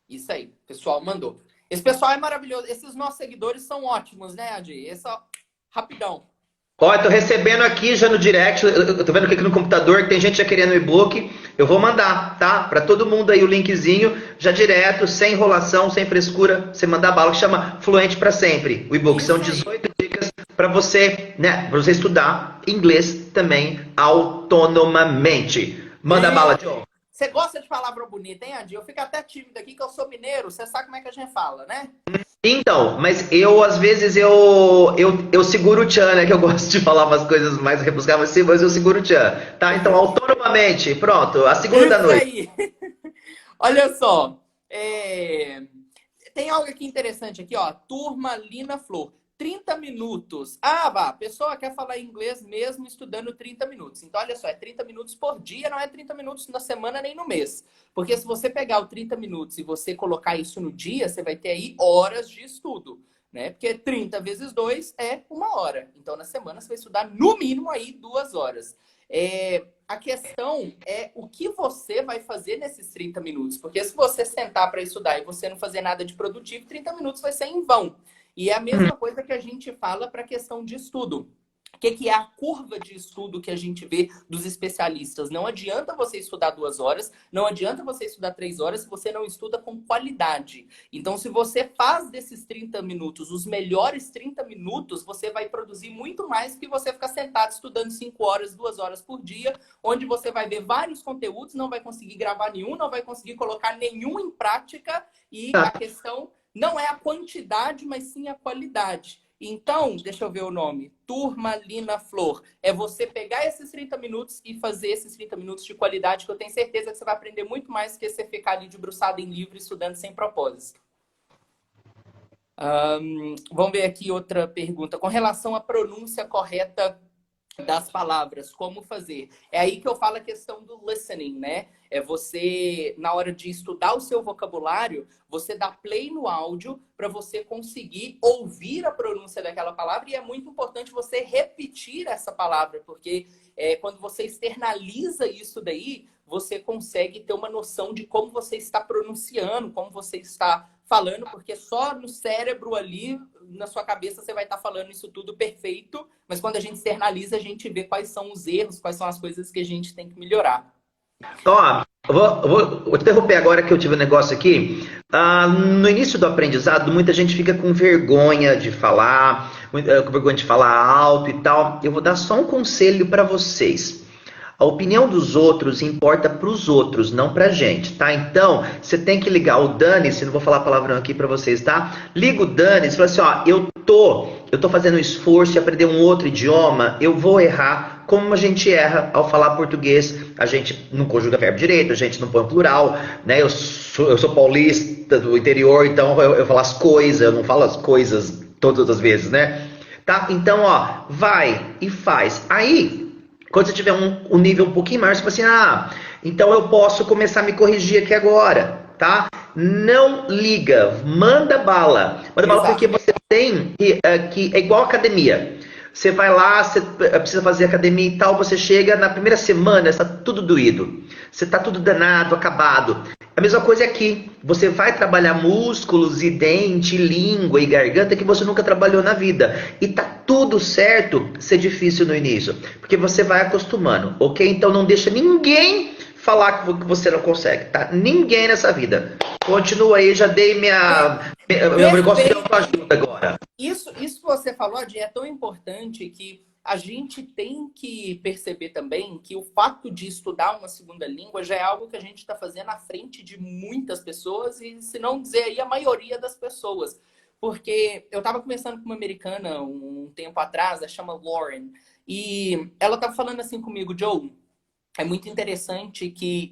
Isso aí, o pessoal mandou. Esse pessoal é maravilhoso. Esses nossos seguidores são ótimos, né, Adi? Esse, ó, rapidão. Ó, eu tô recebendo aqui já no direct, eu tô vendo aqui no computador que tem gente já querendo o e-book. Eu vou mandar, tá? Pra todo mundo aí o linkzinho, já direto, sem enrolação, sem frescura, você mandar bala, que chama Fluente pra Sempre. O e-book são 18 dicas pra você, né, pra você estudar inglês também autonomamente. Manda bala, John. Você gosta de palavra bonita, hein, Adi? Eu fico até tímido aqui, que eu sou mineiro, você sabe como é que a gente fala, né? Então, mas eu, às vezes, eu seguro o tchan, né? Que eu gosto de falar umas coisas mais rebuscadas assim, mas eu seguro o tchan. Tá? Então, autonomamente, pronto, a segunda da noite. Isso aí. Olha só. Tem algo aqui interessante aqui, ó. Turma Lina Flor. 30 minutos. Ah, vá, a pessoa quer falar inglês mesmo estudando 30 minutos. Então, olha só, é 30 minutos por dia, não é 30 minutos na semana nem no mês. Porque se você pegar o 30 minutos e você colocar isso no dia, você vai ter aí horas de estudo, né? Porque 30 vezes 2 é 1 hora. Então, na semana, você vai estudar no mínimo aí 2 horas. A questão é o que você vai fazer nesses 30 minutos. Porque se você sentar para estudar e você não fazer nada de produtivo, 30 minutos vai ser em vão. E é a mesma coisa que a gente fala para a questão de estudo. O que é a curva de estudo que a gente vê dos especialistas? Não adianta você estudar 2 horas, não adianta você estudar 3 horas se você não estuda com qualidade. Então, se você faz desses 30 minutos, os melhores 30 minutos, você vai produzir muito mais que você ficar sentado estudando 5 horas, 2 horas por dia, onde você vai ver vários conteúdos, não vai conseguir gravar nenhum, não vai conseguir colocar nenhum em prática, e a questão não é a quantidade, mas sim a qualidade. Então, deixa eu ver o nome. Turma Lina Flor. É você pegar esses 30 minutos e fazer esses 30 minutos de qualidade, que eu tenho certeza que você vai aprender muito mais que você ficar ali debruçado em livro, estudando sem propósito. Vamos ver aqui outra pergunta. Com relação à pronúncia correta das palavras, como fazer? É aí que eu falo a questão do listening, né? É você, na hora de estudar o seu vocabulário, você dá play no áudio para você conseguir ouvir a pronúncia daquela palavra, e é muito importante você repetir essa palavra, porque quando você externaliza isso daí, você consegue ter uma noção de como você está pronunciando, como você está falando, porque só no cérebro ali, na sua cabeça, você vai estar falando isso tudo perfeito, mas quando a gente externaliza, a gente vê quais são os erros, quais são as coisas que a gente tem que melhorar. Ó, vou interromper agora que eu tive um negócio aqui. No início do aprendizado, muita gente fica com vergonha de falar, com vergonha de falar alto e tal. Eu vou dar só um conselho para vocês. A opinião dos outros importa para os outros, não para a gente, tá? Então, você tem que ligar o dane-se, não vou falar palavrão aqui para vocês, tá? Liga o dane-se e fala assim, ó, eu tô fazendo um esforço de aprender um outro idioma, eu vou errar, como a gente erra ao falar português. A gente não conjuga verbo direito, a gente não põe plural, né? Eu sou paulista do interior, então eu falo as coisas, eu não falo as coisas todas as vezes, né? Tá? Então, ó, vai e faz. Aí, quando você tiver um nível um pouquinho maior, você fala assim, então eu posso começar a me corrigir aqui agora, tá? Não liga, manda bala. Manda bala porque você tem que é igual academia. Você vai lá, você precisa fazer academia e tal, você chega na primeira semana, está tudo doído. Você está tudo danado, acabado. A mesma coisa é aqui. Você vai trabalhar músculos e dente, língua e garganta que você nunca trabalhou na vida. E tá tudo certo ser difícil no início. Porque você vai acostumando, ok? Então não deixa ninguém falar que você não consegue, tá? Ninguém nessa vida. Continua aí, já dei meu negócio de autoajuda agora. Isso que você falou, Adi, é tão importante que a gente tem que perceber também que o fato de estudar uma segunda língua já é algo que a gente está fazendo à frente de muitas pessoas, e se não dizer aí a maioria das pessoas. Porque eu estava conversando com uma americana um tempo atrás, ela chama Lauren, e ela estava falando assim comigo, Joe, é muito interessante que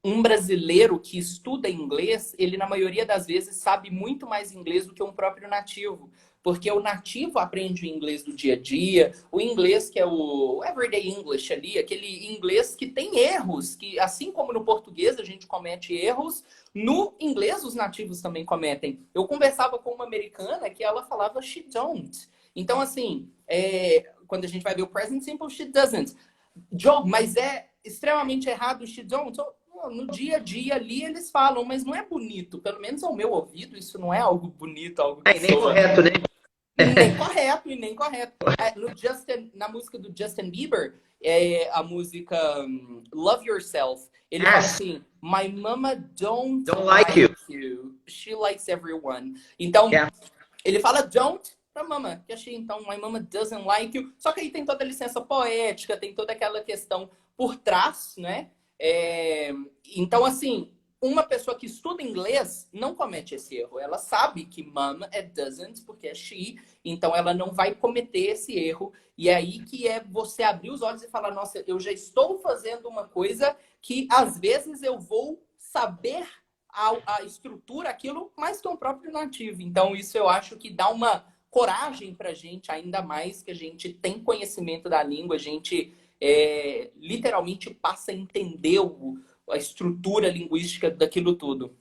um brasileiro que estuda inglês, ele na maioria das vezes sabe muito mais inglês do que um próprio nativo. Porque o nativo aprende o inglês do dia a dia, o inglês que é o everyday English ali, aquele inglês que tem erros, que assim como no português a gente comete erros, no inglês os nativos também cometem. Eu conversava com uma americana que ela falava she don't. Então assim, quando a gente vai ver o present simple, she doesn't. Joe, mas extremamente errado, she don't. No dia a dia ali eles falam, mas não é bonito. Pelo menos ao meu ouvido, isso não é algo bonito, algo que Nem soa. correto, né? Nem correto, e nem correto. Na música do Justin Bieber, a música Love Yourself, ele fala assim, My mama don't like you. She likes everyone. Então, ele fala don't pra mama, que achei, então, my mama doesn't like you. Só que aí tem toda a licença poética, tem toda aquela questão por trás, né? Então, assim, uma pessoa que estuda inglês não comete esse erro. Ela sabe que mama é doesn't, porque é she, então ela não vai cometer esse erro. E é aí que é você abrir os olhos e falar, nossa, eu já estou fazendo uma coisa que às vezes eu vou saber a estrutura, aquilo mais que um próprio nativo. Então, isso eu acho que dá uma coragem pra gente, ainda mais que a gente tem conhecimento da língua, a gente literalmente passa a entender a estrutura linguística daquilo tudo.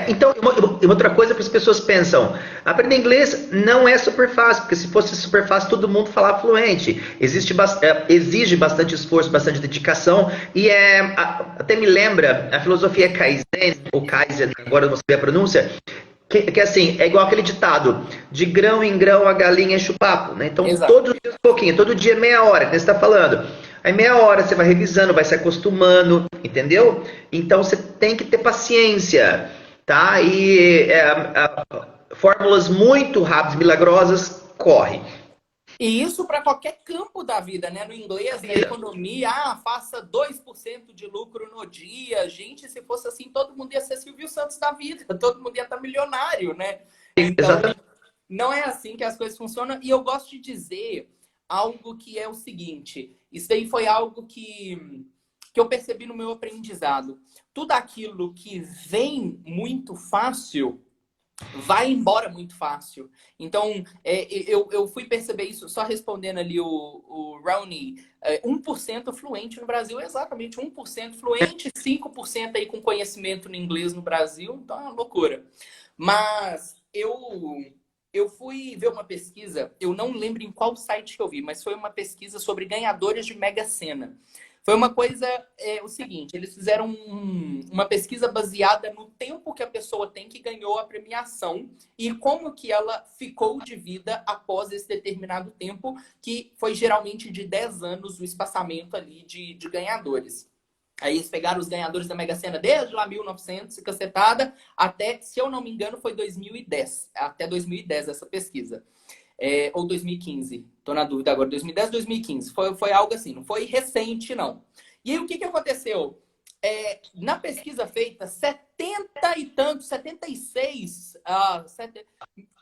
Então, outra coisa que as pessoas pensam, aprender inglês não é super fácil, porque se fosse super fácil, todo mundo falava fluente. Exige bastante esforço, bastante dedicação, e até me lembra a filosofia Kaizen, ou Kaizen, agora eu não sei a pronúncia, que assim, é igual aquele ditado, de grão em grão a galinha enche o papo, né? Então, todo dia um pouquinho, todo dia meia hora, que você está falando. Aí meia hora você vai revisando, vai se acostumando, entendeu? Então, você tem que ter paciência, tá? E fórmulas muito rápidas, milagrosas, corre. E isso para qualquer campo da vida, né? No inglês, na economia, faça 2% de lucro no dia. Gente, se fosse assim, todo mundo ia ser Silvio Santos da vida, todo mundo ia estar milionário, né? Então, exatamente. Não é assim que as coisas funcionam. E eu gosto de dizer algo que é o seguinte: isso aí foi algo que eu percebi no meu aprendizado. Tudo aquilo que vem muito fácil vai embora muito fácil. Então, eu fui perceber isso só respondendo ali o Raoni. 1% fluente no Brasil, exatamente 1% fluente, 5% aí com conhecimento no inglês no Brasil. Então, é uma loucura. Mas eu fui ver uma pesquisa, eu não lembro em qual site que eu vi, mas foi uma pesquisa sobre ganhadores de Mega Sena. Foi uma coisa, o seguinte, eles fizeram uma pesquisa baseada no tempo que a pessoa tem que ganhou a premiação e como que ela ficou de vida após esse determinado tempo, que foi geralmente de 10 anos o espaçamento ali de ganhadores. Aí eles pegaram os ganhadores da Mega Sena desde lá 1900 e cacetada, até, se eu não me engano, foi 2010. Até 2010 essa pesquisa. Ou 2015. Tô na dúvida agora. 2010, 2015. Foi algo assim. Não foi recente, não. E aí, o que aconteceu? Na pesquisa feita, 70 e tantos, 76,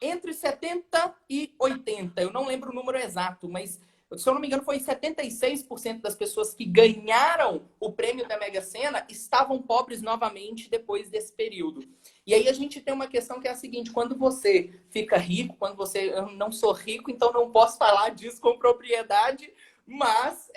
entre 70 e 80. Eu não lembro o número exato, mas se eu não me engano, foi 76% das pessoas que ganharam o prêmio da Mega Sena estavam pobres novamente depois desse período. E aí a gente tem uma questão que é a seguinte: quando você fica rico, eu não sou rico, então não posso falar disso com propriedade, mas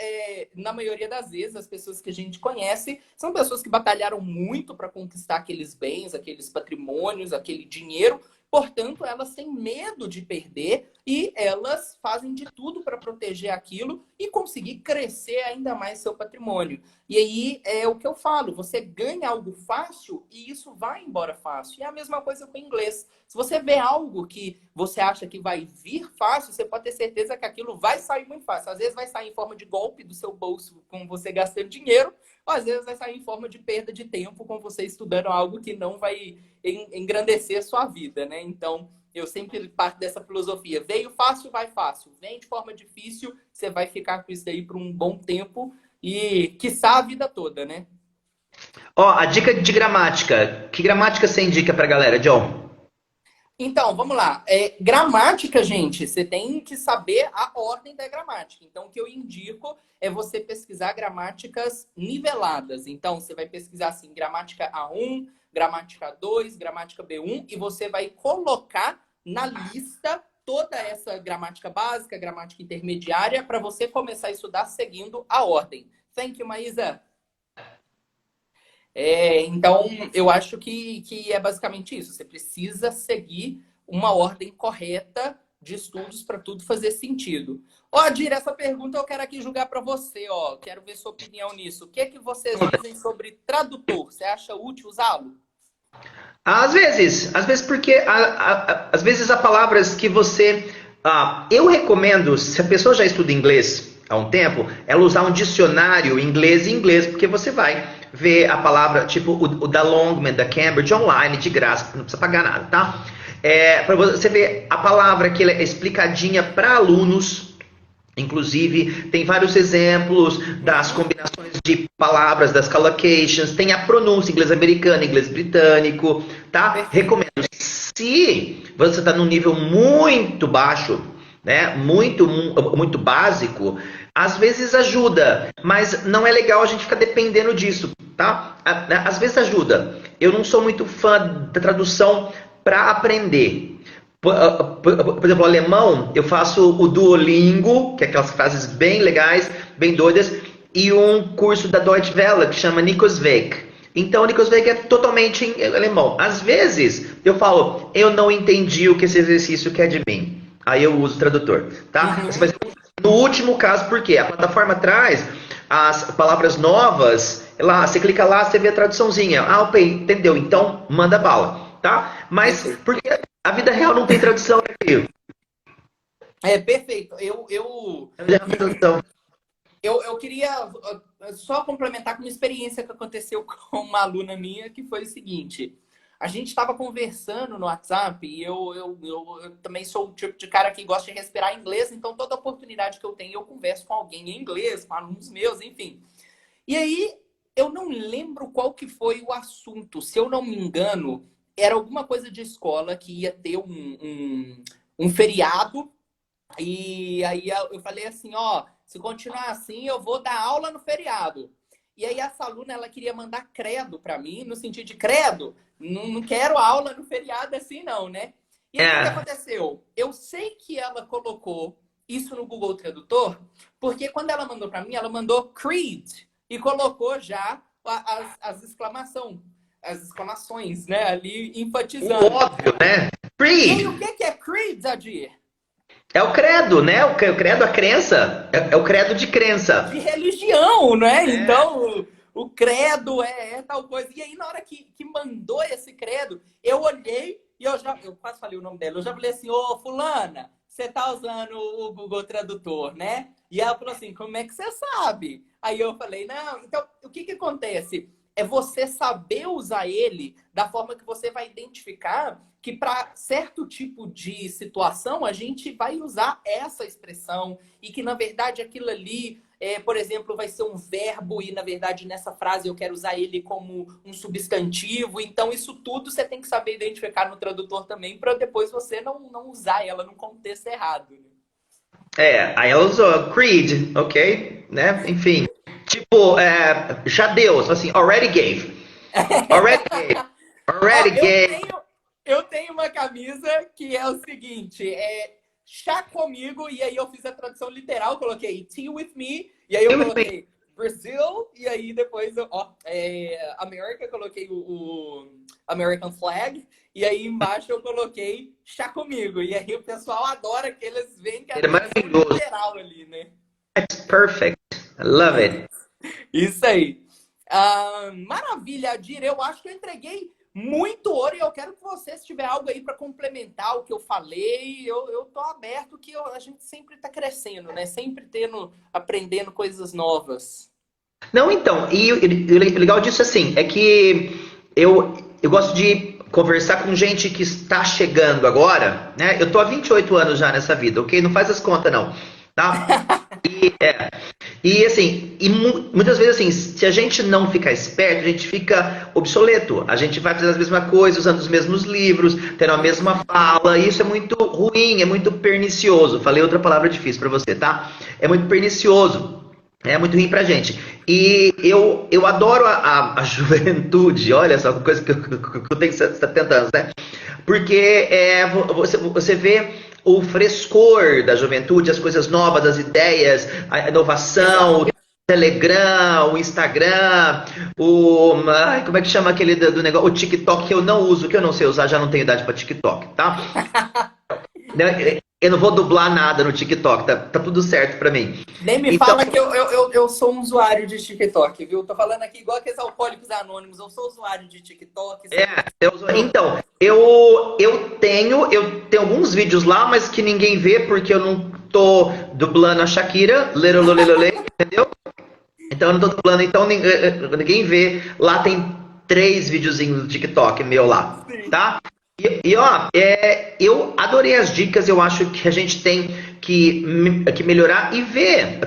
na maioria das vezes as pessoas que a gente conhece são pessoas que batalharam muito para conquistar aqueles bens, aqueles patrimônios, aquele dinheiro. Portanto, elas têm medo de perder e elas fazem de tudo para proteger aquilo e conseguir crescer ainda mais seu patrimônio. E aí é o que eu falo, você ganha algo fácil e isso vai embora fácil. E é a mesma coisa com o inglês. Se você vê algo que você acha que vai vir fácil, você pode ter certeza que aquilo vai sair muito fácil. Às vezes vai sair em forma de golpe do seu bolso, com você gastando dinheiro, ou às vezes vai sair em forma de perda de tempo, com você estudando algo que não vai engrandecer a sua vida, né? Então, eu sempre parto dessa filosofia. Veio fácil, vai fácil. Vem de forma difícil, você vai ficar com isso daí por um bom tempo e, quiçá, a vida toda, né? A dica de gramática. Que gramática você indica pra galera, John? Então, vamos lá. Gramática, gente, você tem que saber a ordem da gramática. Então, o que eu indico é você pesquisar gramáticas niveladas. Então, você vai pesquisar assim, gramática A1, gramática A2, gramática B1, e você vai colocar na lista toda essa gramática básica, gramática intermediária, para você começar a estudar seguindo a ordem. Thank you, Maísa. Então, eu acho que é basicamente isso. Você precisa seguir uma ordem correta de estudos para tudo fazer sentido. Ó, Adir, essa pergunta eu quero aqui julgar para você, ó. Quero ver sua opinião nisso. O que é que vocês dizem sobre tradutor? Você acha útil usá-lo? Às vezes porque às vezes há palavras que você... eu recomendo, se a pessoa já estuda inglês há um tempo, ela usar um dicionário inglês em inglês, porque você vai ver a palavra, tipo o da Longman, da Cambridge, online, de graça, não precisa pagar nada, tá? Para você ver a palavra que ela é explicadinha para alunos. Inclusive, tem vários exemplos das combinações de palavras, das collocations, tem a pronúncia inglês americano, inglês britânico, tá? Recomendo. Se você está num nível muito baixo, né, muito básico, às vezes ajuda, mas não é legal a gente ficar dependendo disso, tá? Às vezes ajuda. Eu não sou muito fã da tradução para aprender. Por exemplo, o alemão, eu faço o Duolingo, que é aquelas frases bem legais, bem doidas, e um curso da Deutsche Welle que chama Nikos Weg. Então, o Nikos Weg é totalmente em alemão. Às vezes, eu falo, eu não entendi o que esse exercício quer de mim. Aí eu uso o tradutor, tá? Mas no último caso, por quê? A plataforma traz as palavras novas, lá, você clica lá, você vê a traduçãozinha. Ok, entendeu? Então, manda bala, tá? Mas, porque a vida real não tem tradução, né, filho? É, perfeito. Eu queria só complementar com uma experiência que aconteceu com uma aluna minha, que foi o seguinte. A gente estava conversando no WhatsApp e eu também sou o tipo de cara que gosta de respirar em inglês, então toda oportunidade que eu tenho, eu converso com alguém em inglês, com alunos meus, enfim. E aí, eu não lembro qual que foi o assunto. Se eu não me engano, era alguma coisa de escola que ia ter um feriado. E aí eu falei assim, ó, se continuar assim, eu vou dar aula no feriado. E aí essa aluna, ela queria mandar credo para mim, no sentido de credo, não quero aula no feriado assim não, né? E aí o que aconteceu? Eu sei que ela colocou isso no Google Tradutor, porque quando ela mandou para mim, ela mandou creed e colocou já as exclamações, né? Ali enfatizando. Óbvio, né? Creed. E aí, o que é creed, Adir? É o credo, né? O credo, a crença. É o credo de crença. De religião, né? Então, o credo é tal coisa. E aí, na hora que mandou esse credo, eu olhei e eu quase falei o nome dela. Eu já falei assim, ô, fulana, você tá usando o Google Tradutor, né? E ela falou assim, como é que você sabe? Aí eu falei, não, então, o que acontece? É você saber usar ele da forma que você vai identificar que para certo tipo de situação a gente vai usar essa expressão e que, na verdade, aquilo ali, por exemplo, vai ser um verbo e, na verdade, nessa frase eu quero usar ele como um substantivo. Então, isso tudo você tem que saber identificar no tradutor também para depois você não usar ela num contexto errado. Aí ela usou creed, ok? Né? Enfim. Tipo, já deu, assim, already gave. Already gave. Already gave. Eu tenho uma camisa que é o seguinte, chá comigo, e aí eu fiz a tradução literal, coloquei tea with me, e aí eu coloquei Brazil, e aí depois, America, coloquei o American flag, e aí embaixo eu coloquei chá comigo, e aí o pessoal adora que eles veem que é tradução literal ali, né? That's perfect. I love it. Isso aí. Maravilha, Adir. Eu acho que eu entreguei muito ouro e eu quero que você, se tiver algo aí para complementar o que eu falei, eu tô aberto, que a gente sempre está crescendo, né? Sempre aprendendo coisas novas. Não, então, e o legal disso, assim, é que eu gosto de conversar com gente que está chegando agora, né? Eu tô há 28 anos já nessa vida, ok? Não faz as contas, não, tá? E assim, muitas vezes assim, se a gente não ficar esperto, a gente fica obsoleto. A gente vai fazendo as mesmas coisas, usando os mesmos livros, tendo a mesma fala. E isso é muito ruim, é muito pernicioso. Falei outra palavra difícil pra você, tá? É muito pernicioso. É muito ruim pra gente. E eu adoro a juventude. Olha só, coisa que eu tenho 70 anos, né? Porque você vê o frescor da juventude, as coisas novas, as ideias, a inovação, o Telegram, o Instagram, como é que chama aquele do negócio? O TikTok, que eu não uso, que eu não sei usar, já não tenho idade para TikTok, tá? Eu não vou dublar nada no TikTok, tá tudo certo pra mim. Nem me Então, fala que eu sou um usuário de TikTok, viu? Tô falando aqui igual aqueles alcoólicos anônimos. Eu sou usuário de TikTok. é, então, eu tenho alguns vídeos lá, mas que ninguém vê porque eu não tô dublando a Shakira, lerololelele, entendeu? Então eu não tô dublando, então ninguém vê. Lá tem 3 videozinhos do TikTok meu lá, Sim. tá? Ó, eu adorei as dicas, eu acho que a gente tem que melhorar e ver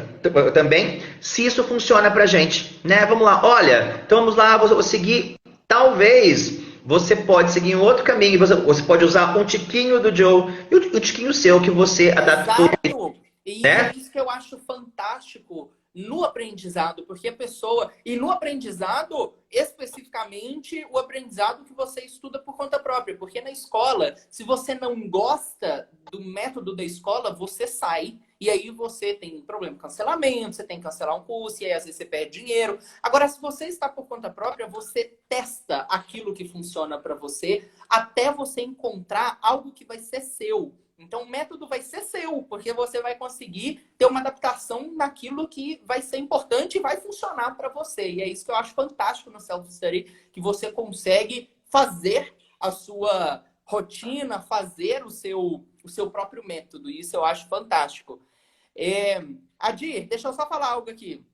também se isso funciona pra gente, né? Vamos lá, olha, então vamos lá, vou seguir, talvez você pode seguir um outro caminho, você pode usar um tiquinho do Joe e o tiquinho seu que você adaptou, Exato! E é né? isso que eu acho fantástico no aprendizado, porque a pessoa. E no aprendizado, especificamente, o aprendizado que você estuda por conta própria. Porque na escola, se você não gosta do método da escola, você sai. E aí você tem problema de cancelamento, você tem que cancelar um curso, e aí às vezes você perde dinheiro. Agora, se você está por conta própria, você testa aquilo que funciona para você até você encontrar algo que vai ser seu. Então, o método vai ser seu, porque você vai conseguir ter uma adaptação naquilo que vai ser importante e vai funcionar para você. E é isso que eu acho fantástico no self-study, que você consegue fazer a sua rotina, fazer o seu próprio método. E isso eu acho fantástico. Adir, deixa eu só falar algo aqui.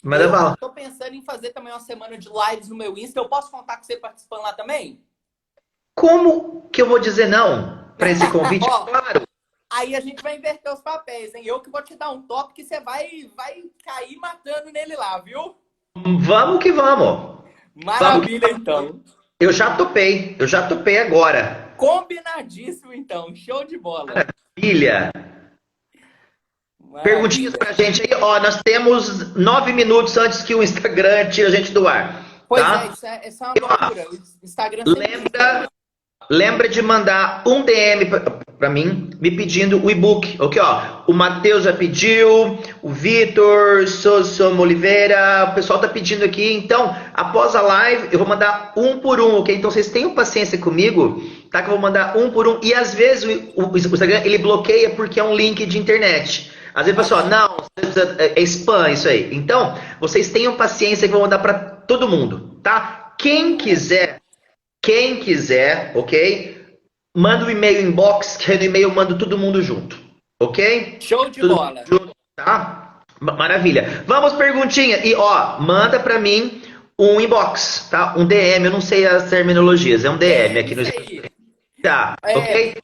Manda Eu bala. estou pensando em fazer também uma semana de lives no meu Insta. Eu posso contar com você participando lá também? Como que eu vou dizer não para esse convite? Ó, Claro, aí a gente vai inverter os papéis, hein? Eu que vou te dar um top que você vai cair matando nele lá, viu? vamos que vamos. Vamos que Maravilha, então. eu já topei agora. Combinadíssimo, então. Show de bola. Filha, perguntinhas Maravilha. pra gente aí. Ó, nós temos 9 minutos antes que o Instagram tire a gente do ar, Pois é, tá? isso é uma loucura. O Instagram sempre isso, né? Lembra Lembra de mandar um DM para mim, me pedindo o e-book, ok? Ó, o Matheus já pediu, o Vitor, Sosom Oliveira, o pessoal tá pedindo aqui. Então, após a live, eu vou mandar um por um, ok? Então, vocês tenham paciência comigo, tá? Que eu vou mandar um por um. E às vezes o Instagram ele bloqueia porque é um link de internet. Às vezes o pessoal, Aham. não, é spam isso aí. Então, vocês tenham paciência que eu vou mandar para todo mundo, tá? Quem quiser, ok? Manda o e-mail inbox, que no e-mail eu mando todo mundo junto, ok? Show de Todo mundo bola. junto, tá? Maravilha. Vamos perguntinha. E ó, manda pra mim um inbox, tá? Um DM, eu não sei as terminologias, é um DM DM, aqui no isso aí. tá, É, ok?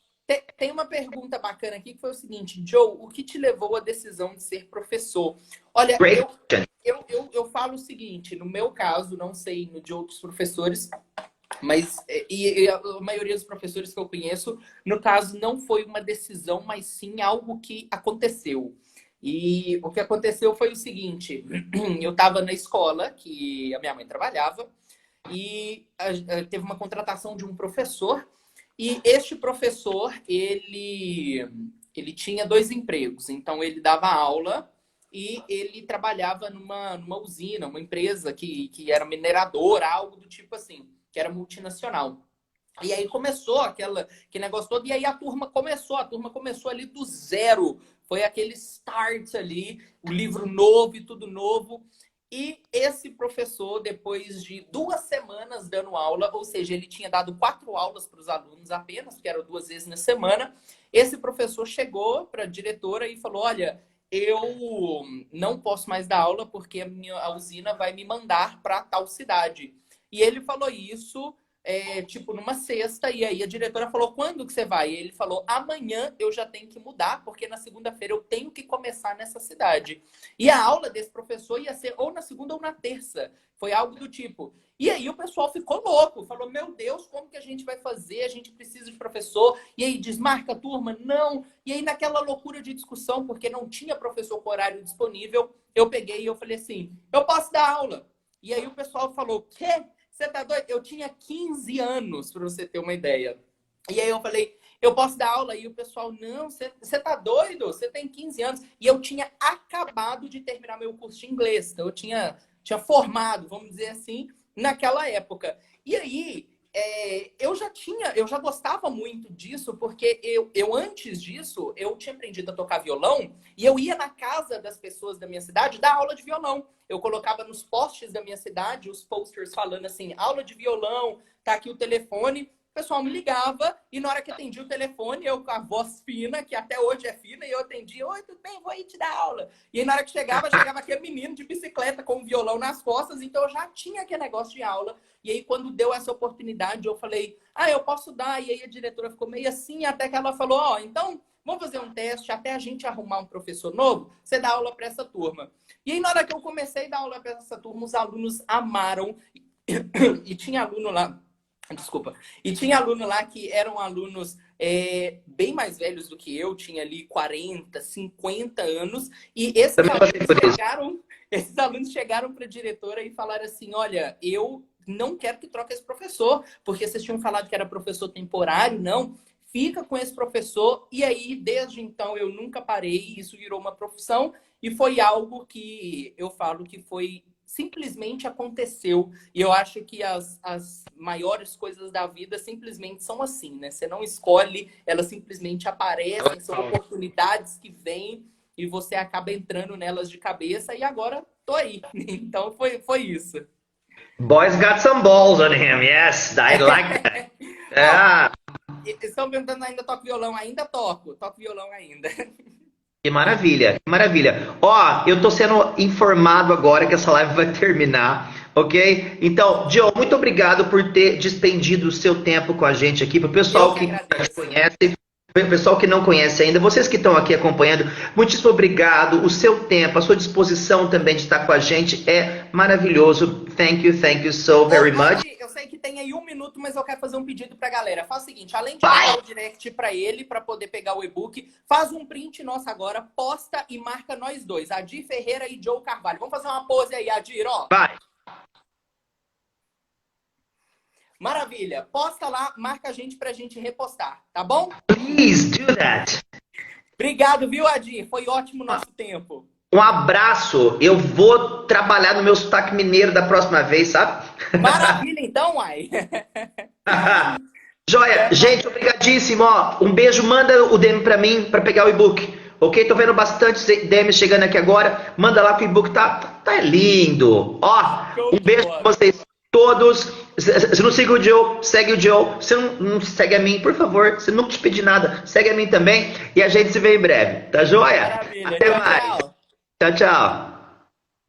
tem uma pergunta bacana aqui que foi o seguinte, Joe, o que te levou à decisão de ser professor? Olha, Great eu, question. eu, eu, eu falo o seguinte, no meu caso, não sei no de outros professores, mas e a maioria dos professores que eu conheço, no caso, não foi uma decisão, mas sim algo que aconteceu. E o que aconteceu foi o seguinte: eu estava na escola que a minha mãe trabalhava e teve uma contratação de um professor e este professor ele tinha 2 empregos. Então ele dava aula e ele trabalhava numa usina, uma empresa que era mineradora, algo do tipo assim, que era multinacional. E aí começou aquele negócio todo, e aí a turma começou ali do zero. Foi aquele start ali, o livro novo e tudo novo. E esse professor, depois de 2 semanas dando aula, ou seja, ele tinha dado 4 aulas para os alunos apenas, que eram 2 vezes na semana, esse professor chegou para a diretora e falou: Olha, eu não posso mais dar aula porque a usina vai me mandar para tal cidade. E ele falou isso, tipo, numa sexta, e aí a diretora falou: Quando que você vai? E ele falou: Amanhã eu já tenho que mudar, porque na segunda-feira eu tenho que começar nessa cidade. E a aula desse professor ia ser ou na segunda ou na terça. Foi algo do tipo. E aí o pessoal ficou louco, falou: Meu Deus, como que a gente vai fazer? A gente precisa de professor. E aí desmarca a turma? Não. E aí naquela loucura de discussão, porque não tinha professor com horário disponível, eu peguei e eu falei assim: Eu posso dar aula. E aí o pessoal falou: Quê? Você tá doido? Eu tinha 15 anos, para você ter uma ideia. E aí eu falei: Eu posso dar aula? E o pessoal: Não, você tá doido? Você tem 15 anos. E eu tinha acabado de terminar meu curso de inglês. Então eu tinha formado, vamos dizer assim, naquela época. E aí eu já gostava muito disso, porque eu antes disso, eu tinha aprendido a tocar violão e eu ia na casa das pessoas da minha cidade dar aula de violão. Eu colocava nos postes da minha cidade os posters falando assim, aula de violão, tá aqui o telefone. O pessoal me ligava e na hora que atendia o telefone, eu com a voz fina, que até hoje é fina, e eu atendia, oi, tudo bem, vou aí te dar aula. E aí na hora que chegava aquele menino de bicicleta com o violão nas costas, então eu já tinha aquele negócio de aula. E aí quando deu essa oportunidade, eu falei, eu posso dar. E aí a diretora ficou meio assim, até que ela falou, então vamos fazer um teste, até a gente arrumar um professor novo, você dá aula para essa turma. E aí na hora que eu comecei a dar aula para essa turma, os alunos amaram. E tinha aluno lá, desculpa. E tinha aluno lá que eram alunos bem mais velhos do que eu, tinha ali 40, 50 anos. E esses alunos chegaram para a diretora e falaram assim, olha, eu não quero que troque esse professor, porque vocês tinham falado que era professor temporário, não. Fica com esse professor. E aí, desde então, eu nunca parei. Isso virou uma profissão. E foi algo que eu falo que foi... simplesmente aconteceu. E eu acho que as maiores coisas da vida simplesmente são assim, né? Você não escolhe, elas simplesmente aparecem, são oportunidades que vêm e você acaba entrando nelas de cabeça e agora tô aí. Então foi isso. Boys got some balls on him, yes, I like that. Estão perguntando, ainda toco violão? Ainda toco violão ainda. Que maravilha, que maravilha. Ó, eu tô sendo informado agora que essa live vai terminar, ok? Então, Joe, muito obrigado por ter despendido o seu tempo com a gente aqui. Para o pessoal que conhece, o pessoal que não conhece ainda, vocês que estão aqui acompanhando, muitíssimo obrigado. O seu tempo, a sua disposição também de estar com a gente é maravilhoso. Thank you so very much. Eu sei que tem aí 1 minuto, mas eu quero fazer um pedido pra galera. Faz o seguinte, além de mandar o direct pra ele, pra poder pegar o e-book, faz um print nosso agora, posta e marca nós dois, Adir Ferreira e Joe Carvalho. Vamos fazer uma pose aí, Adir, ó. Vai. Maravilha. Posta lá, marca a gente pra gente repostar, tá bom? Please do that. Obrigado, viu, Adir? Foi ótimo o nosso tempo. Um abraço. Eu vou trabalhar no meu sotaque mineiro da próxima vez, sabe? Maravilha, então, uai. Joia. Gente, obrigadíssimo. Ó, um beijo. Manda o DM pra mim pra pegar o e-book. Ok? Tô vendo bastante DM chegando aqui agora. Manda lá que o e-book tá lindo. Ó, um beijo pra vocês todos. Se não segue o Joe, segue o Joe. Se não segue a mim, por favor. Se não te pedir nada, segue a mim também. E a gente se vê em breve. Tá joia? Maravilha. Até mais. Tchau. Tchau, tchau.